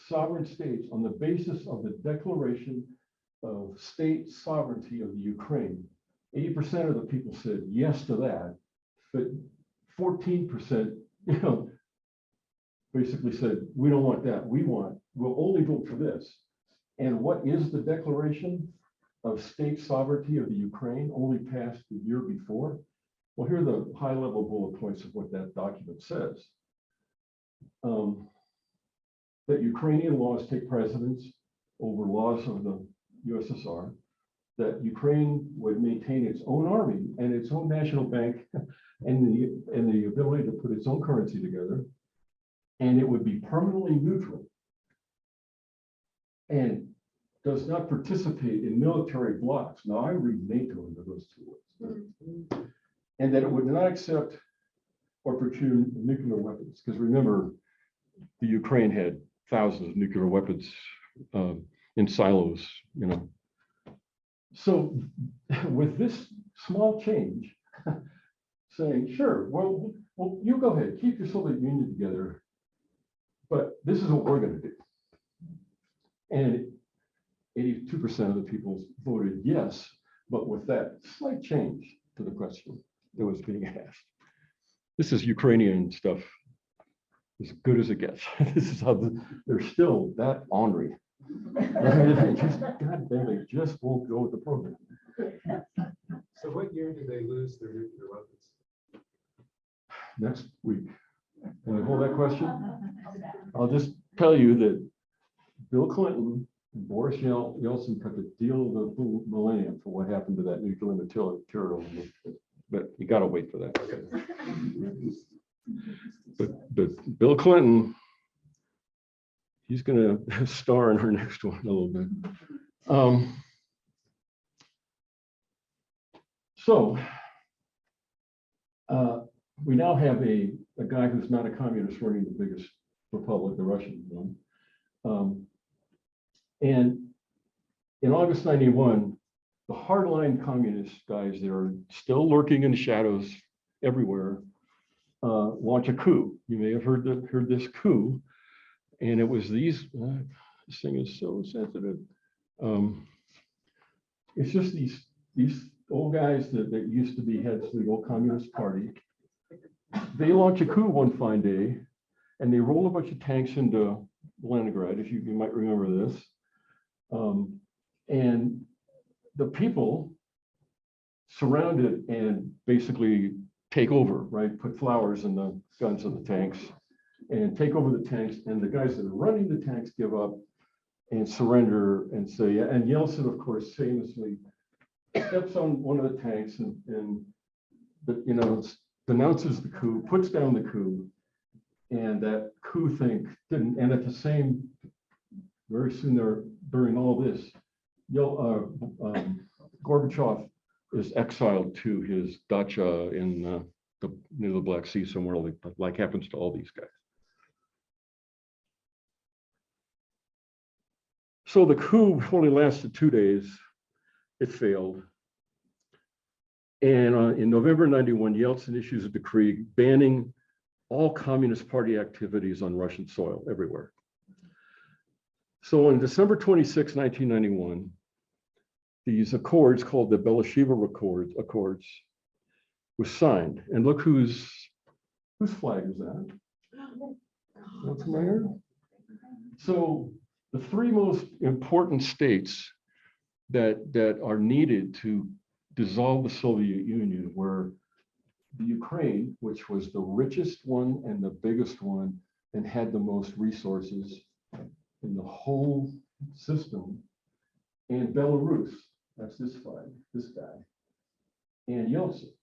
sovereign states on the basis of the Declaration of State Sovereignty of the Ukraine? 80% of the people said yes to that, but 14%, basically said, we don't want that. We'll only vote for this. And what is the Declaration of State Sovereignty of the Ukraine, only passed the year before? Well, here are the high-level bullet points of what that document says. That Ukrainian laws take precedence over laws of the USSR, that Ukraine would maintain its own army and its own national bank and the ability to put its own currency together, and it would be permanently neutral and does not participate in military blocs. Now, I read NATO into those two words. And that it would not accept or procure nuclear weapons, because remember, the Ukraine had thousands of nuclear weapons in silos, So with this small change, saying, sure, well, you go ahead, keep your Soviet Union together, but this is what we're going to do. And 82% of the people voted yes, but with that slight change to the question that was being asked. This is Ukrainian stuff, as good as it gets. This is how they're still that ornery. God damn, they just won't go with the program. So what year did they lose their nuclear weapons? Next week. Can we hold that question? I'll just tell you that Bill Clinton and Boris Yeltsin cut the deal of the millennium for what happened to that nuclear material. But you got to wait for that. But Bill Clinton, he's going to star in her next one a little bit. We now have a guy who's not a communist running the biggest republic, the Russian one. And in August 91, the hardline communist guys that are still lurking in the shadows everywhere launch a coup. You may have heard this coup. And it was these, this thing is so sensitive. It's just these old guys that used to be heads of the old Communist Party. They launch a coup one fine day, and they roll a bunch of tanks into Leningrad, if you might remember this. And the people surround it and basically take over, right? Put flowers in the guns of the tanks and take over the tanks. And the guys that are running the tanks give up and surrender and say, and Yeltsin, of course, famously steps on one of the tanks and denounces the coup, puts down the coup, and that coup thing didn't. And at the same, very soon there, during all this, Gorbachev is exiled to his dacha in near the Black Sea somewhere, like happens to all these guys. So the coup only lasted 2 days. It failed. And in November 91, Yeltsin issues a decree banning all Communist Party activities on Russian soil everywhere. So on December 26, 1991, these accords called the Belosheva Accords was signed. And look whose flag is that? That's familiar? So the three most important states that are needed to dissolve the Soviet Union were the Ukraine, which was the richest one and the biggest one and had the most resources in the whole system, and Belarus, that's this flag, this guy, and Yeltsin.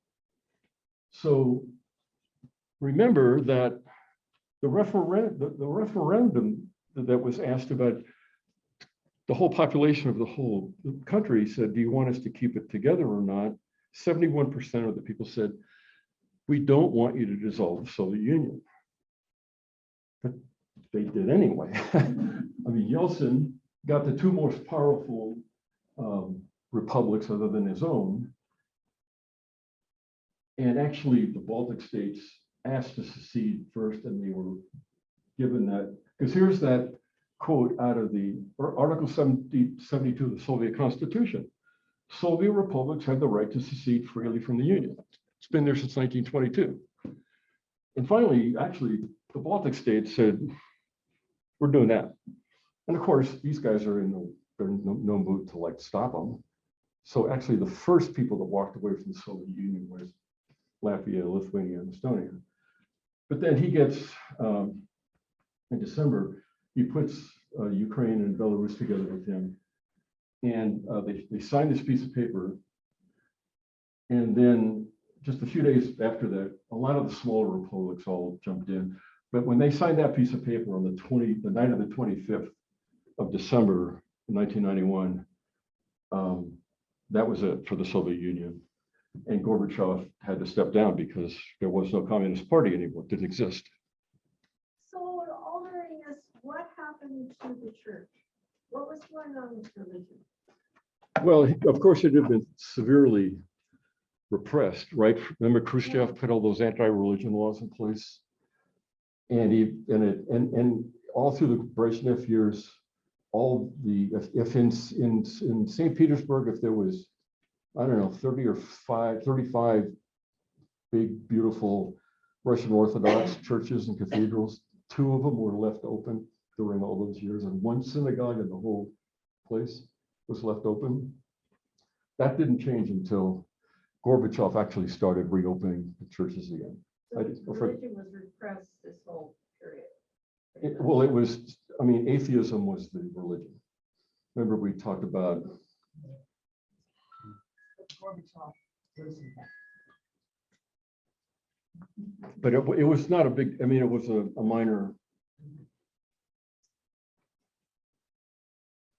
So remember that the referendum that was asked about the whole population of the whole country said, do you want us to keep it together or not? 71% of the people said, we don't want you to dissolve the Soviet Union. But they did anyway. I mean, Yeltsin got the two most powerful republics other than his own, And actually, the Baltic states asked to secede first, and they were given that, because here's that quote out of the Article 72 of the Soviet Constitution. Soviet republics have the right to secede freely from the Union. It's been there since 1922. And finally, actually, the Baltic states said, we're doing that. And of course, these guys are they're in no mood to like stop them. So actually, the first people that walked away from the Soviet Union was Latvia, Lithuania, and Estonia. But then he gets, in December, he puts Ukraine and Belarus together with him. And they signed this piece of paper. And then just a few days after that, a lot of the smaller republics all jumped in. But when they signed that piece of paper on the night of the 25th of December, 1991, that was it for the Soviet Union. And Gorbachev had to step down because there was no Communist Party anymore, it didn't exist. So all during this, what happened to the church? What was going on with religion? Well, of course, it had been severely repressed, right? Remember Khrushchev put all those anti-religion laws in place? And all through the Brezhnev years, if in St. Petersburg, if there was, I don't know, 35 big, beautiful Russian Orthodox churches and cathedrals, 2 of them were left open during all those years, and 1 synagogue in the whole place was left open. That didn't change until Gorbachev actually started reopening the churches again. So religion was repressed this whole period. Well, it was, I mean, atheism was the religion. Remember, we talked about. But it was not a big, I mean, it was a minor.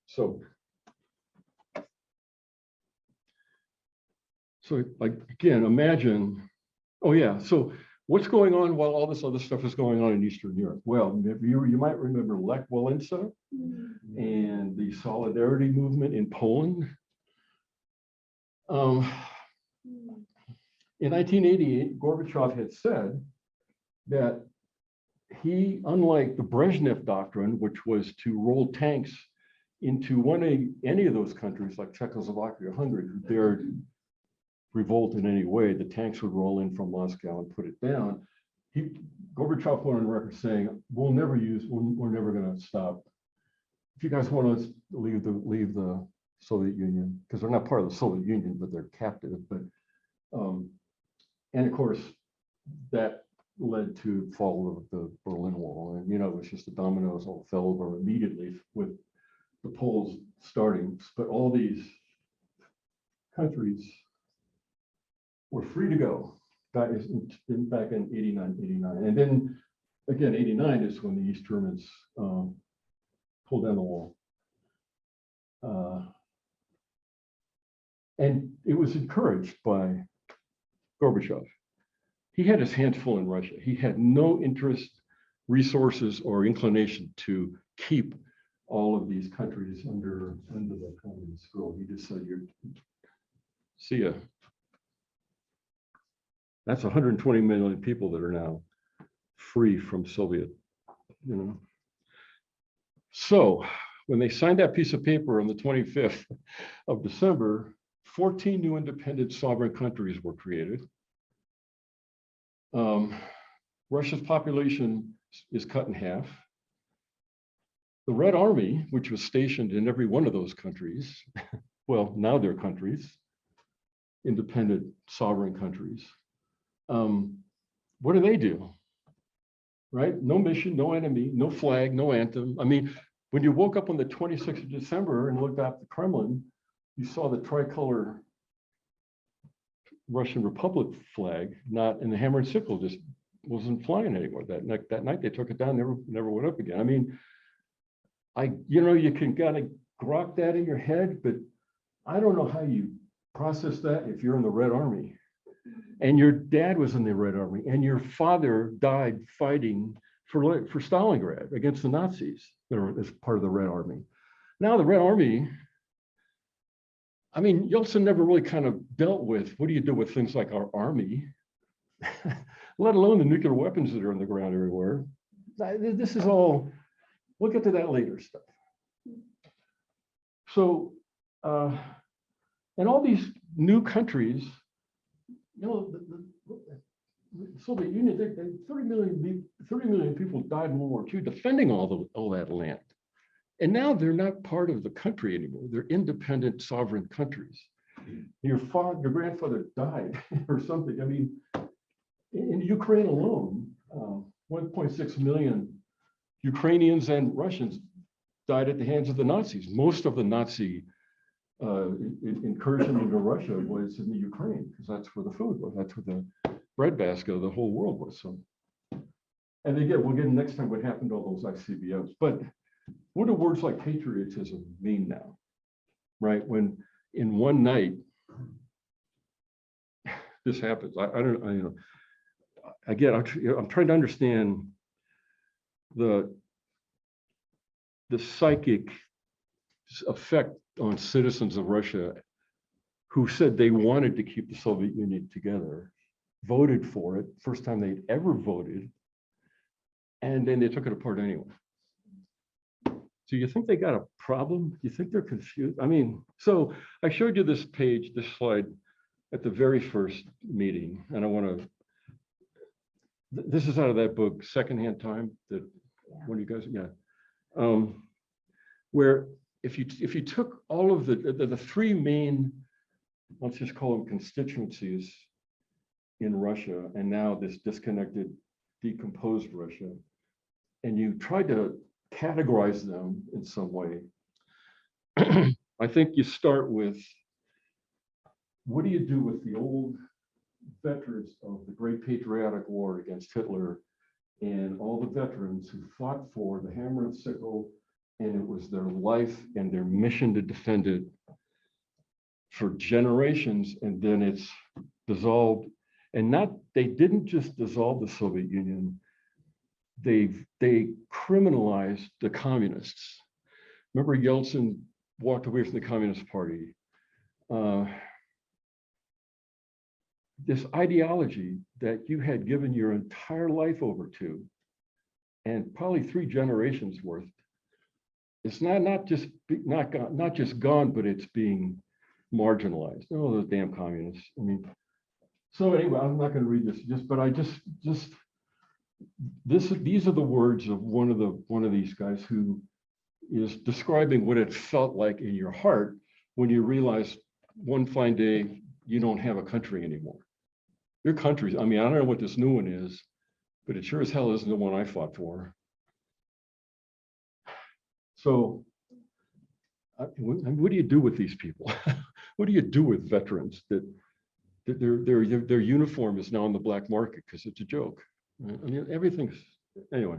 So like, again, imagine, oh yeah, so what's going on while all this other stuff is going on in Eastern Europe? Well, you might remember Lech Walesa and the Solidarity movement in Poland. In 1988, Gorbachev had said that he, unlike the Brezhnev doctrine, which was to roll tanks into any of those countries like Czechoslovakia or Hungary who dared revolt in any way, the tanks would roll in from Moscow and put it down. Gorbachev went on record saying, we're never going to stop. If you guys want to leave the Soviet Union, because they're not part of the Soviet Union, but they're captive. But and of course, that led to fall of the Berlin Wall, and it was just the dominoes all fell over immediately with the Poles starting. But all these countries were free to go back in 89. And then again, 89 is when the East Germans pulled down the wall. And it was encouraged by Gorbachev. He had his hands full in Russia. He had no interest, resources, or inclination to keep all of these countries under the communist rule. He just said, see ya. That's 120 million people that are now free from Soviet, So when they signed that piece of paper on the 25th of December, 14 new independent sovereign countries were created. Russia's population is cut in half. The Red Army, which was stationed in every one of those countries, well, now they're countries, independent sovereign countries. What do? Right? No mission, no enemy, no flag, no anthem. I mean, when you woke up on the 26th of December and looked out the Kremlin, you saw the tricolor Russian Republic flag, and the hammer and sickle just wasn't flying anymore. That night they took it down, never went up again. I mean, you can kind of grok that in your head, but I don't know how you process that if you're in the Red Army and your dad was in the Red Army and your father died fighting for Stalingrad against the Nazis that are as part of the Red Army. Now the Red Army, I mean, Yeltsin never really kind of dealt with, what do you do with things like our army? let alone the nuclear weapons that are on the ground everywhere. This is all, we'll get to that later stuff. So, and all these new countries, you know, the Soviet Union, 30 million people died in World War II defending all that land. And now they're not part of the country anymore. They're independent sovereign countries. Your grandfather died or something. I mean, in Ukraine alone, 1.6 million Ukrainians and Russians died at the hands of the Nazis. Most of the Nazi incursion into Russia was in the Ukraine, because that's where the food was. That's where the breadbasket of the whole world was. So, and we'll get next time what happened to all those ICBMs. But what do words like patriotism mean now, right? When in one night this happens, again, I'm trying to understand the psychic effect on citizens of Russia who said they wanted to keep the Soviet Union together, voted for it, first time they'd ever voted, and then they took it apart anyway. So you think they got a problem? You think they're confused? I mean, so I showed you this page, this slide at the very first meeting, and I want to, this is out of that book, Secondhand Time, that one of you guys, where if you took all of the three main, let's just call them constituencies in Russia, and now this disconnected, decomposed Russia, and you tried to categorize them in some way, I think you start with, what do you do with the old veterans of the Great Patriotic War against Hitler and all the veterans who fought for the hammer and sickle, and it was their life and their mission to defend it for generations, and then it's dissolved. And they didn't just dissolve the Soviet Union, they criminalized the communists. Remember, Yeltsin walked away from the Communist Party. This ideology that you had given your entire life over to, and probably 3 generations worth, it's not just gone, but it's being marginalized. Oh, those damn communists. I mean, so anyway, I'm not going to read this, these are the words of one of these guys who is describing what it felt like in your heart when you realize one fine day you don't have a country anymore. Your country, I mean, I don't know what this new one is, but it sure as hell isn't the one I fought for. So what do you do with these people? What do you do with veterans that their uniform is now on the black market because it's a joke? I mean, everything's, anyway.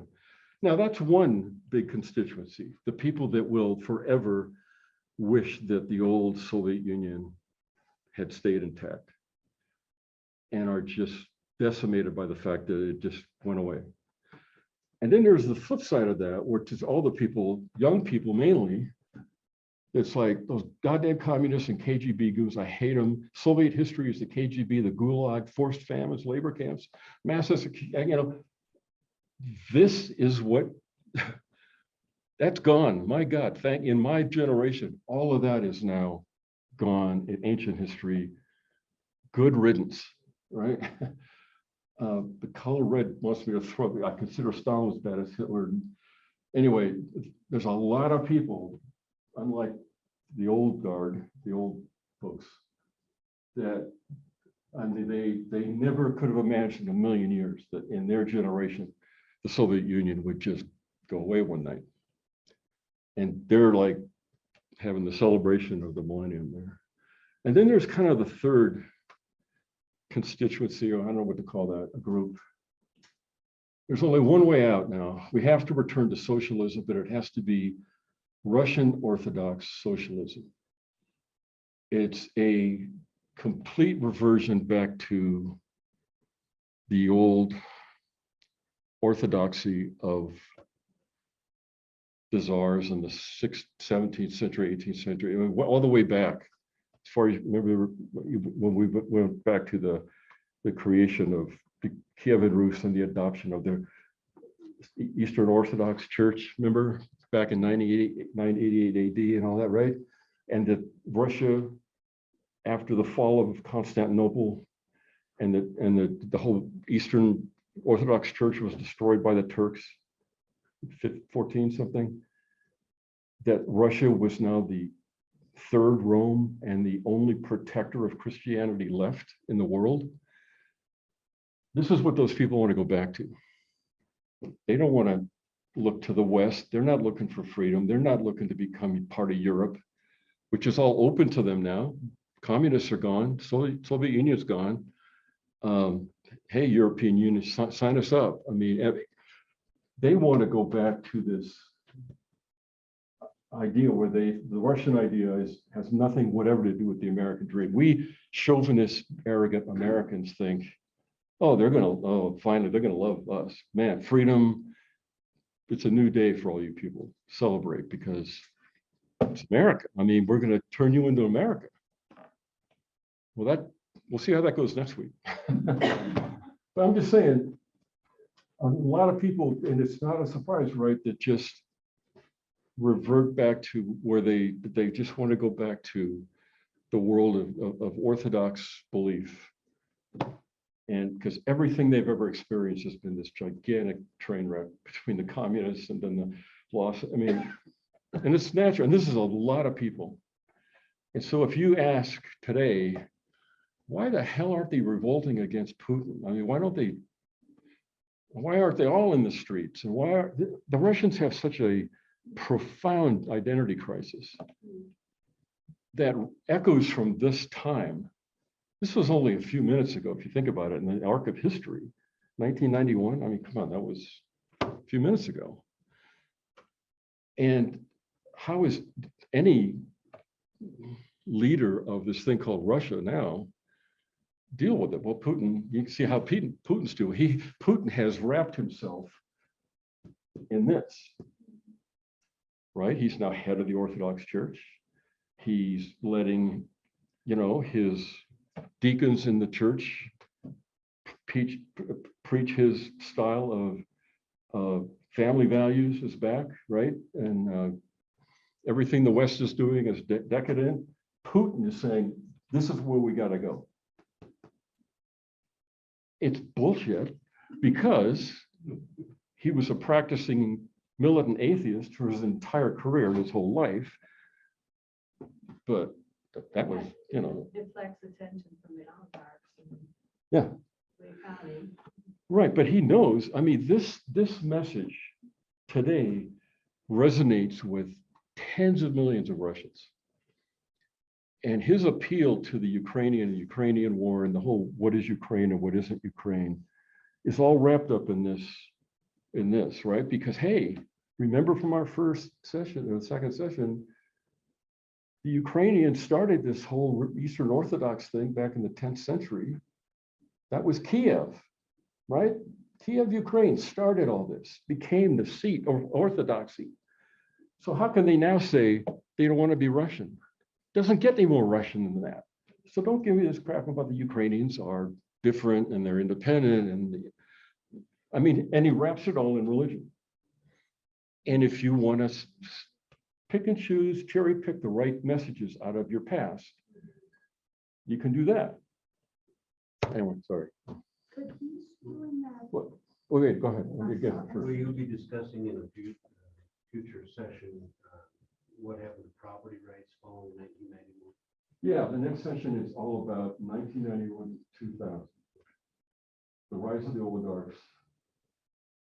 Now that's one big constituency, the people that will forever wish that the old Soviet Union had stayed intact and are just decimated by the fact that it just went away. And then there's the flip side of that, which is all the people, young people mainly, it's like those goddamn communists and KGB goons, I hate them. Soviet history is the KGB, the Gulag, forced famines, labor camps, mass execution, you know, this is what, that's gone. My God, in my generation, all of that is now gone in ancient history. Good riddance, right? The color red wants me to throw, I consider Stalin as bad as Hitler. Anyway, there's a lot of people, unlike the old guard, the old folks, that I mean, they never could have imagined in a million years that in their generation, the Soviet Union would just go away one night. And they're like having the celebration of the millennium there. And then there's kind of the third constituency, or I don't know what to call that, a group. There's only one way out now. We have to return to socialism, but it has to be Russian Orthodox socialism. It's a complete reversion back to the old orthodoxy of the czars in the 17th century, 18th century, I mean, all the way back. As far as remember when we went back to the creation of Kievan Rus and the adoption of the Eastern Orthodox Church, remember, back in 988 AD and all that, right? And that Russia, after the fall of Constantinople and the whole Eastern Orthodox Church was destroyed by the Turks, 14 something, that Russia was now the third Rome and the only protector of Christianity left in the world. This is what those people want to go back to. They don't want to look to the West. They're not looking for freedom. They're not looking to become part of Europe, which is all open to them now. Communists are gone. Soviet Union's gone. Hey, European Union, sign us up. I mean, they want to go back to this idea where the Russian idea has nothing whatever to do with the American dream. We chauvinist, arrogant Americans think, oh, finally, they're gonna love us. Man, freedom, it's a new day for all you people. Celebrate, because it's America. I mean, we're gonna turn you into America. Well, we'll see how that goes next week. But I'm just saying, a lot of people, and it's not a surprise, right, that just revert back to where they just want to go back to the world of Orthodox belief. And because everything they've ever experienced has been this gigantic train wreck between the communists and then the loss. I mean, and it's natural. And this is a lot of people. And so if you ask today, why the hell aren't they revolting against Putin? I mean, why aren't they all in the streets? And why are the Russians have such a profound identity crisis that echoes from this time. This was only a few minutes ago, if you think about it, in the arc of history, 1991. I mean, come on, that was a few minutes ago. And how is any leader of this thing called Russia now deal with it? Well, Putin, you can see how Putin's doing. Putin has wrapped himself in this, right? He's now head of the Orthodox Church. He's letting, his deacons in the church preach his style of family values is back, right? And everything the West is doing is decadent. Putin is saying, this is where we got to go. It's bullshit, because he was a practicing militant atheist for his entire career, his whole life. But that was, Deflects attention from the oligarchs. Yeah. The economy. Right, but he knows, I mean, this message today resonates with tens of millions of Russians. And his appeal to the Ukrainian war and the whole what is Ukraine and what isn't Ukraine is all wrapped up in this, right? Because, hey, remember from our first session or the second session, the Ukrainians started this whole Eastern Orthodox thing back in the 10th century. That was Kiev, right? Kiev, Ukraine started all this, became the seat of Orthodoxy. So how can they now say they don't want to be Russian? Doesn't get any more Russian than that. So don't give me this crap about the Ukrainians are different and they're independent. And he wraps it all in religion. And if you want to pick and choose, cherry pick the right messages out of your past, you can do that. Anyway, sorry. Could he doing that? What? Okay, go ahead. Will you be discussing in a future session what happened to property rights following 1991? Yeah, the next session is all about 1991 to 2000. The rise of the oligarchs,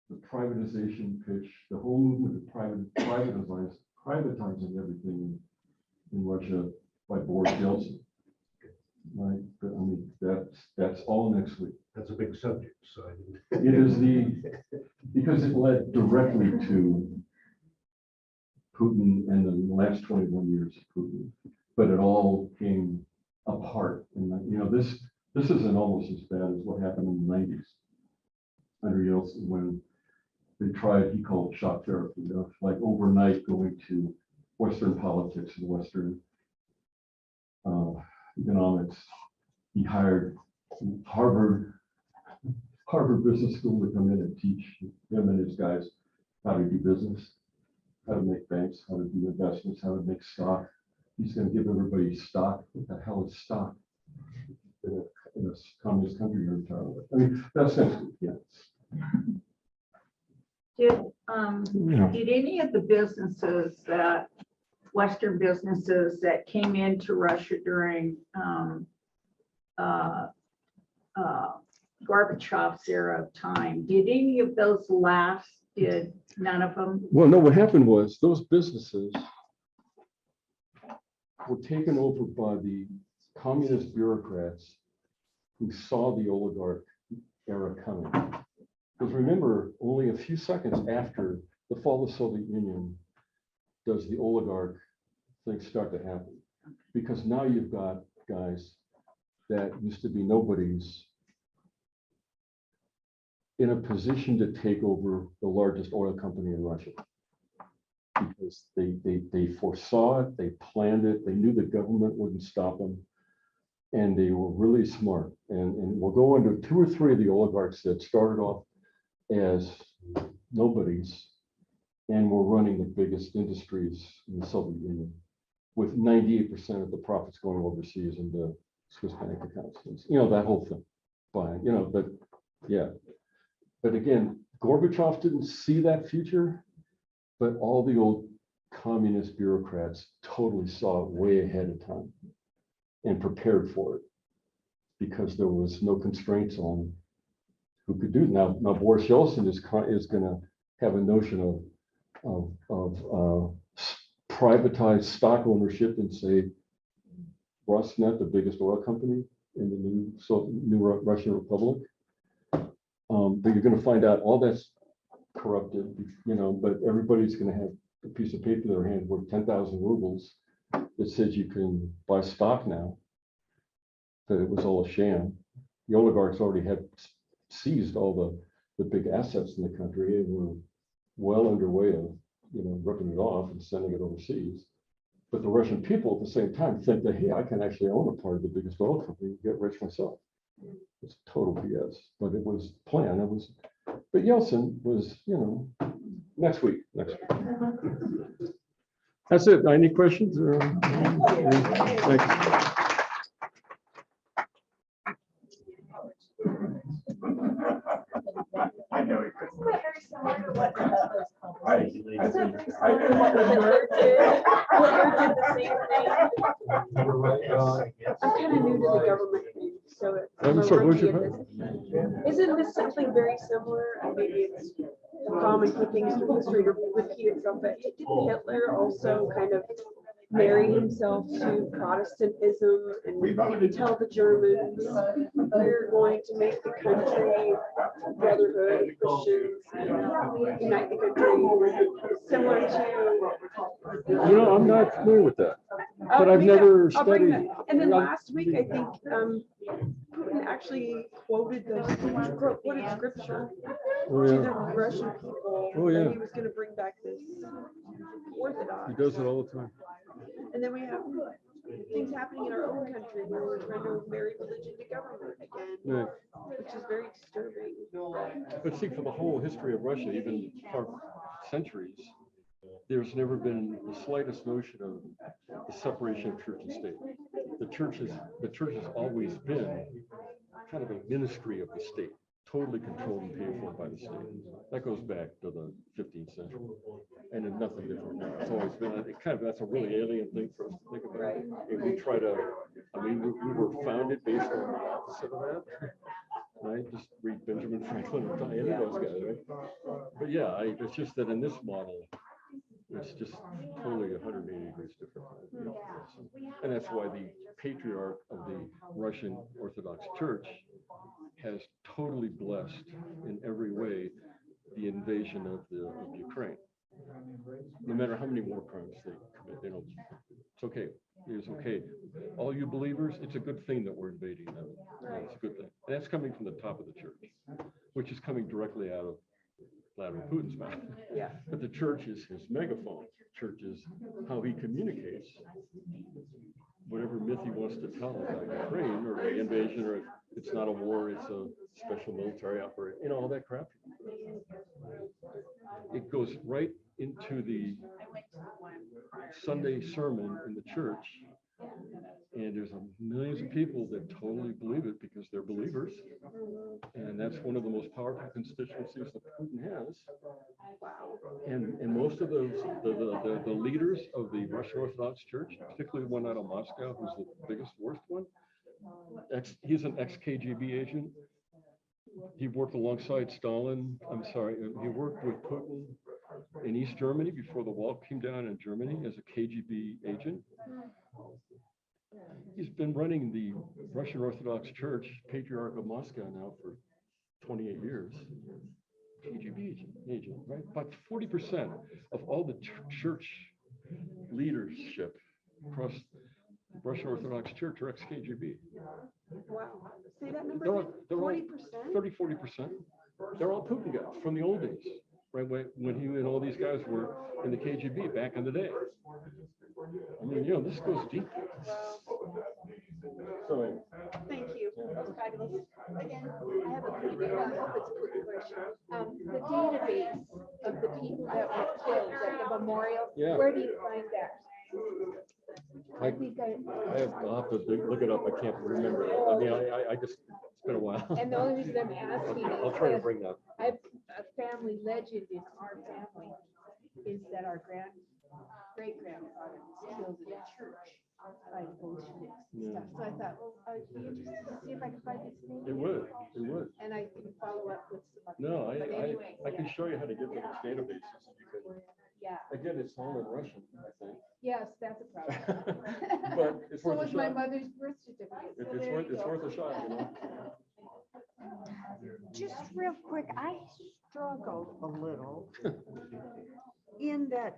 the privatization pitch, the whole movement of privatizing everything in Russia by Boris Yeltsin. Right, but I mean, that's all next week. That's a big subject, so I didn't. It is because it led directly to Putin and the last 21 years of Putin, but it all came apart. And this isn't almost as bad as what happened in the 90s under Yeltsin, when they tried, he called it shock therapy, like overnight going to Western politics and Western economics. He hired Harvard Harvard Business School to come in and teach him and his guys how to do business, how to make banks, how to do investments, how to make stock. He's going to give everybody stock. What the hell is stock in a communist country you're entirely? I mean, that's essentially, yeah. Did any of the businesses Western businesses that came into Russia during Gorbachev's era of time, did any of those last? Did none of them? Well, no, what happened was those businesses were taken over by the communist bureaucrats who saw the oligarch era coming. Because remember, only a few seconds after the fall of the Soviet Union does the oligarch thing start to happen. Because now you've got guys that used to be nobodies in a position to take over the largest oil company in Russia. Because they foresaw it, they planned it, they knew the government wouldn't stop them, and they were really smart. And we'll go into 2 or 3 of the oligarchs that started off as nobodies and were running the biggest industries in the Soviet Union, with 98% of the profits going overseas into Swiss bank accounts. You know, that whole thing. Fine, you know, but yeah. But again, Gorbachev didn't see that future, but all the old communist bureaucrats totally saw it way ahead of time and prepared for it because there was no constraints on who could do it. Now Boris Yeltsin is going to have a notion of privatized stock ownership and say Rosneft, the biggest oil company in the new Russian Republic. But you're going to find out all that's corrupted, you know, but everybody's going to have a piece of paper in their hand worth 10,000 rubles that says you can buy stock now, that it was all a sham. The oligarchs already had seized all the big assets in the country and were well underway of, you know, ripping it off and sending it overseas. But the Russian people at the same time think that, hey, I can actually own a part of the biggest oil company and get rich myself. It's total BS, but it was planned. But Yeltsin was, you know, next week. That's it. Any questions? Thanks. I know it could. Very similar to what Right. Is that very similar to what Hitler did? Hitler did the same thing. I'm kind of new to the government thing, so it's. I'm sorry, what's your Isn't this something very similar? And maybe it's common for things through history to repeat itself, but didn't Hitler also kind of marry himself to Protestantism and tell the Germans we're going to make the country brotherhood of Christians and unite the country, similar to. You know, I'm not familiar with that, but I've never studied. And then last week, I think Putin actually quoted quoted scripture Oh, to yeah. the Russian people Oh, yeah. that he was going to bring back this Orthodox. He does it all the time. And then we have things happening in our own country where we're trying to marry religion to government again, Right. which is very disturbing. But see, for the whole history of Russia, even for centuries, there's never been the slightest notion of the separation of church and state. The church has always been kind of a ministry of the state, totally controlled and paid for by the state. That goes back to the 15th century, and it's nothing different now. It's always been, I think, that's a really alien thing for us to think about. And we try to, I mean, we were founded based on the opposite of that, right? Just read Benjamin Franklin and any of those guys, right? But yeah, it's just that in this model, it's just totally 180 degrees different. And that's why the patriarch of the Russian Orthodox Church has totally blessed in every way the invasion of Ukraine. No matter how many war crimes they commit, they don't. It's okay. It's okay. All you believers, it's a good thing that we're invading them. It's a good thing. And that's coming from the top of the church, which is coming directly out of Vladimir Putin's mouth. Yeah. But the church is his megaphone. Church is how he communicates whatever myth he wants to tell about Ukraine or the invasion or it's not a war, it's a special military operation, you know, all that crap. It goes right into the Sunday sermon in the church. And there's millions of people that totally believe it because they're believers. And that's one of the most powerful constituencies that Putin has. And most of those, the leaders of the Russian Orthodox Church, particularly the one out of Moscow, who's the biggest, worst one, he's an ex-KGB agent. He worked alongside Stalin. He worked with Putin in East Germany before the wall came down in Germany as a KGB agent. He's been running the Russian Orthodox Church, Patriarch of Moscow now for 28 years. KGB agent, right? About 40% of all the church leadership across the Russian Orthodox Church are ex-KGB. Wow. Say that number, They're all 40%? 40%. They're all Putin guys from the old days, right? When he and all these guys were in the KGB back in the day. I mean, you know, this goes deep. So, anyway. Thank you. That was fabulous. Again, I have a pretty big, I hope it's a quick question. The database of the people that were killed at the memorial, Yeah. where do you find that? I I'll have to look it up. I can't remember it. I mean, I just, it's been a while. And the only reason I'm asking I'll is try to that bring that. I have a family legend in our family is that our great-grandfather was killed in a church by the Bolsheviks and stuff. So I thought, well, I'd be interested to see if I can find his name. It would. And I can follow up with some. other No, people. But anyway, I can show you how to get to those databases. You can, yeah, again, it's all in Russian, I think. yes, that's a problem. But it's So worth a was my shot. mother's birth certificate. So there you It's go. worth a shot, you know? Just real quick, I struggled a little in that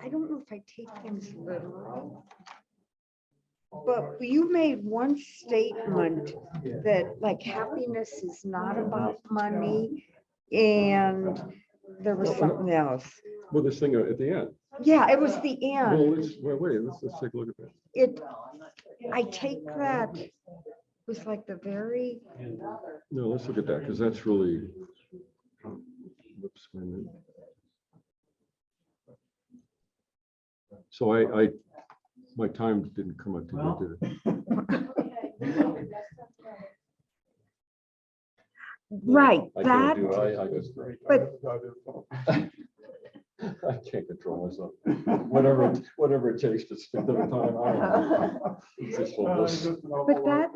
I don't know if I take things literal, but you made one statement that like happiness is not about money, and there was something else. Well, this thing at the end. Yeah, it was the Well, end. let's take a look at that. It, I take that was like the very, No, let's look at that, because that's really, whoops, wait a minute. So my time didn't come up to did it? right, I that, can't do it. I just, but I can't control myself. Whatever it takes to stick to the time. I don't know. It's just hopeless. but that,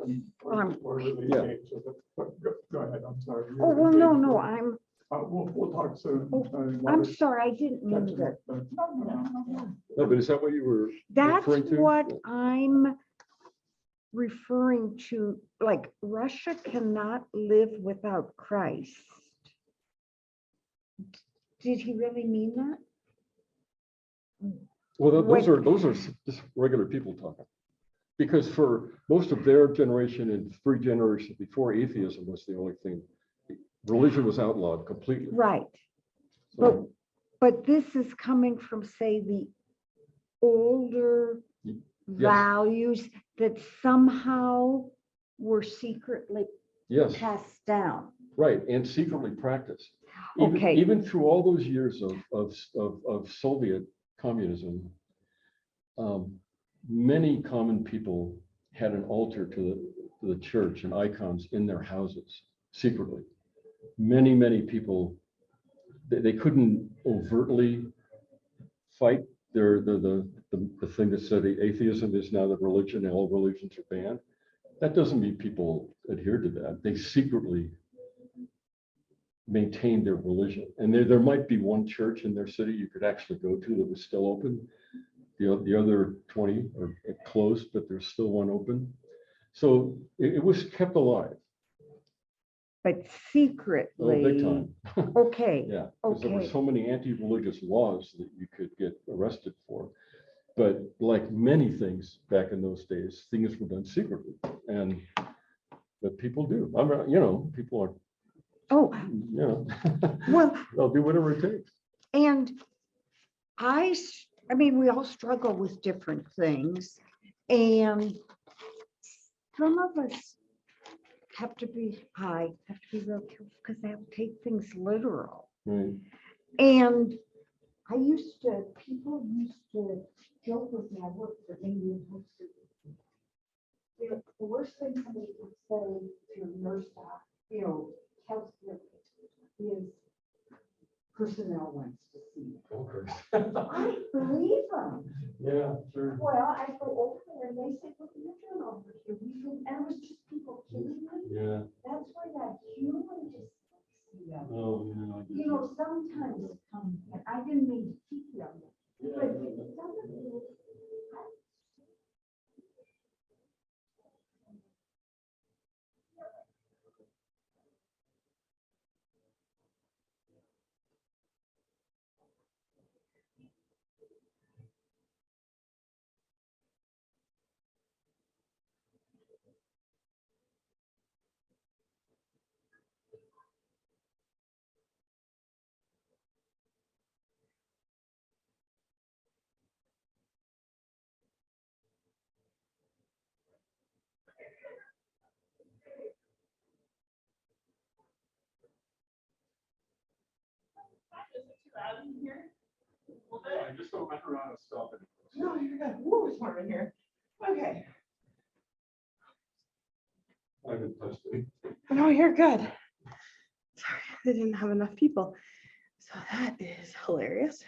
Yeah. Go ahead, I'm sorry. oh, well, no, I'm, We'll talk soon. I'm sorry, I didn't mean that. No, but is that what you were That's referring to? what I'm referring to, like Russia cannot live without Christ. Did he really mean that? Well, those are just regular people talking. Because for most of their generation and 3 generations before, atheism was the only thing. Religion was outlawed completely. Right, So, but this is coming from, say, the older Yes. values that somehow were secretly yes, passed down. right, and secretly practiced. Okay. Even through all those years of Soviet communism, many common people had an altar to the church and icons in their houses secretly. Many people, they couldn't overtly fight the thing that said atheism is now the religion and all religions are banned. That doesn't mean people adhere to that. They secretly maintain their religion. And there might be one church in their city you could actually go to that was still open. The other 20 are closed, but there's still one open. So it was kept alive. But Oh, big secretly, time. okay, Yeah, because there were Okay. so many anti-religious laws that you could get arrested for. But like many things back in those days, things were done secretly, and but people do. People are, oh, well, they'll do whatever it takes. and I mean, we all struggle with different things, and some of us have to be, I have to be real careful because they have to take things literal. Right. And people used to joke with me, I worked for Indian Hostess. The worst thing somebody would say to a nurse, health care is personnel wants to see you. Okay. I believe them. Yeah, sure. Well, I go over there and they say, what are you doing over here? And it was just people kidding me. Yeah. That's why that human just, Oh, yeah. sometimes it comes, and I didn't mean to keep you on that. But some of you, I just don't mess around and stuff. No, you're good. Ooh, it's warm in here. Okay. I haven't touched it. No, you're good. Sorry, they didn't have enough people. So that is hilarious.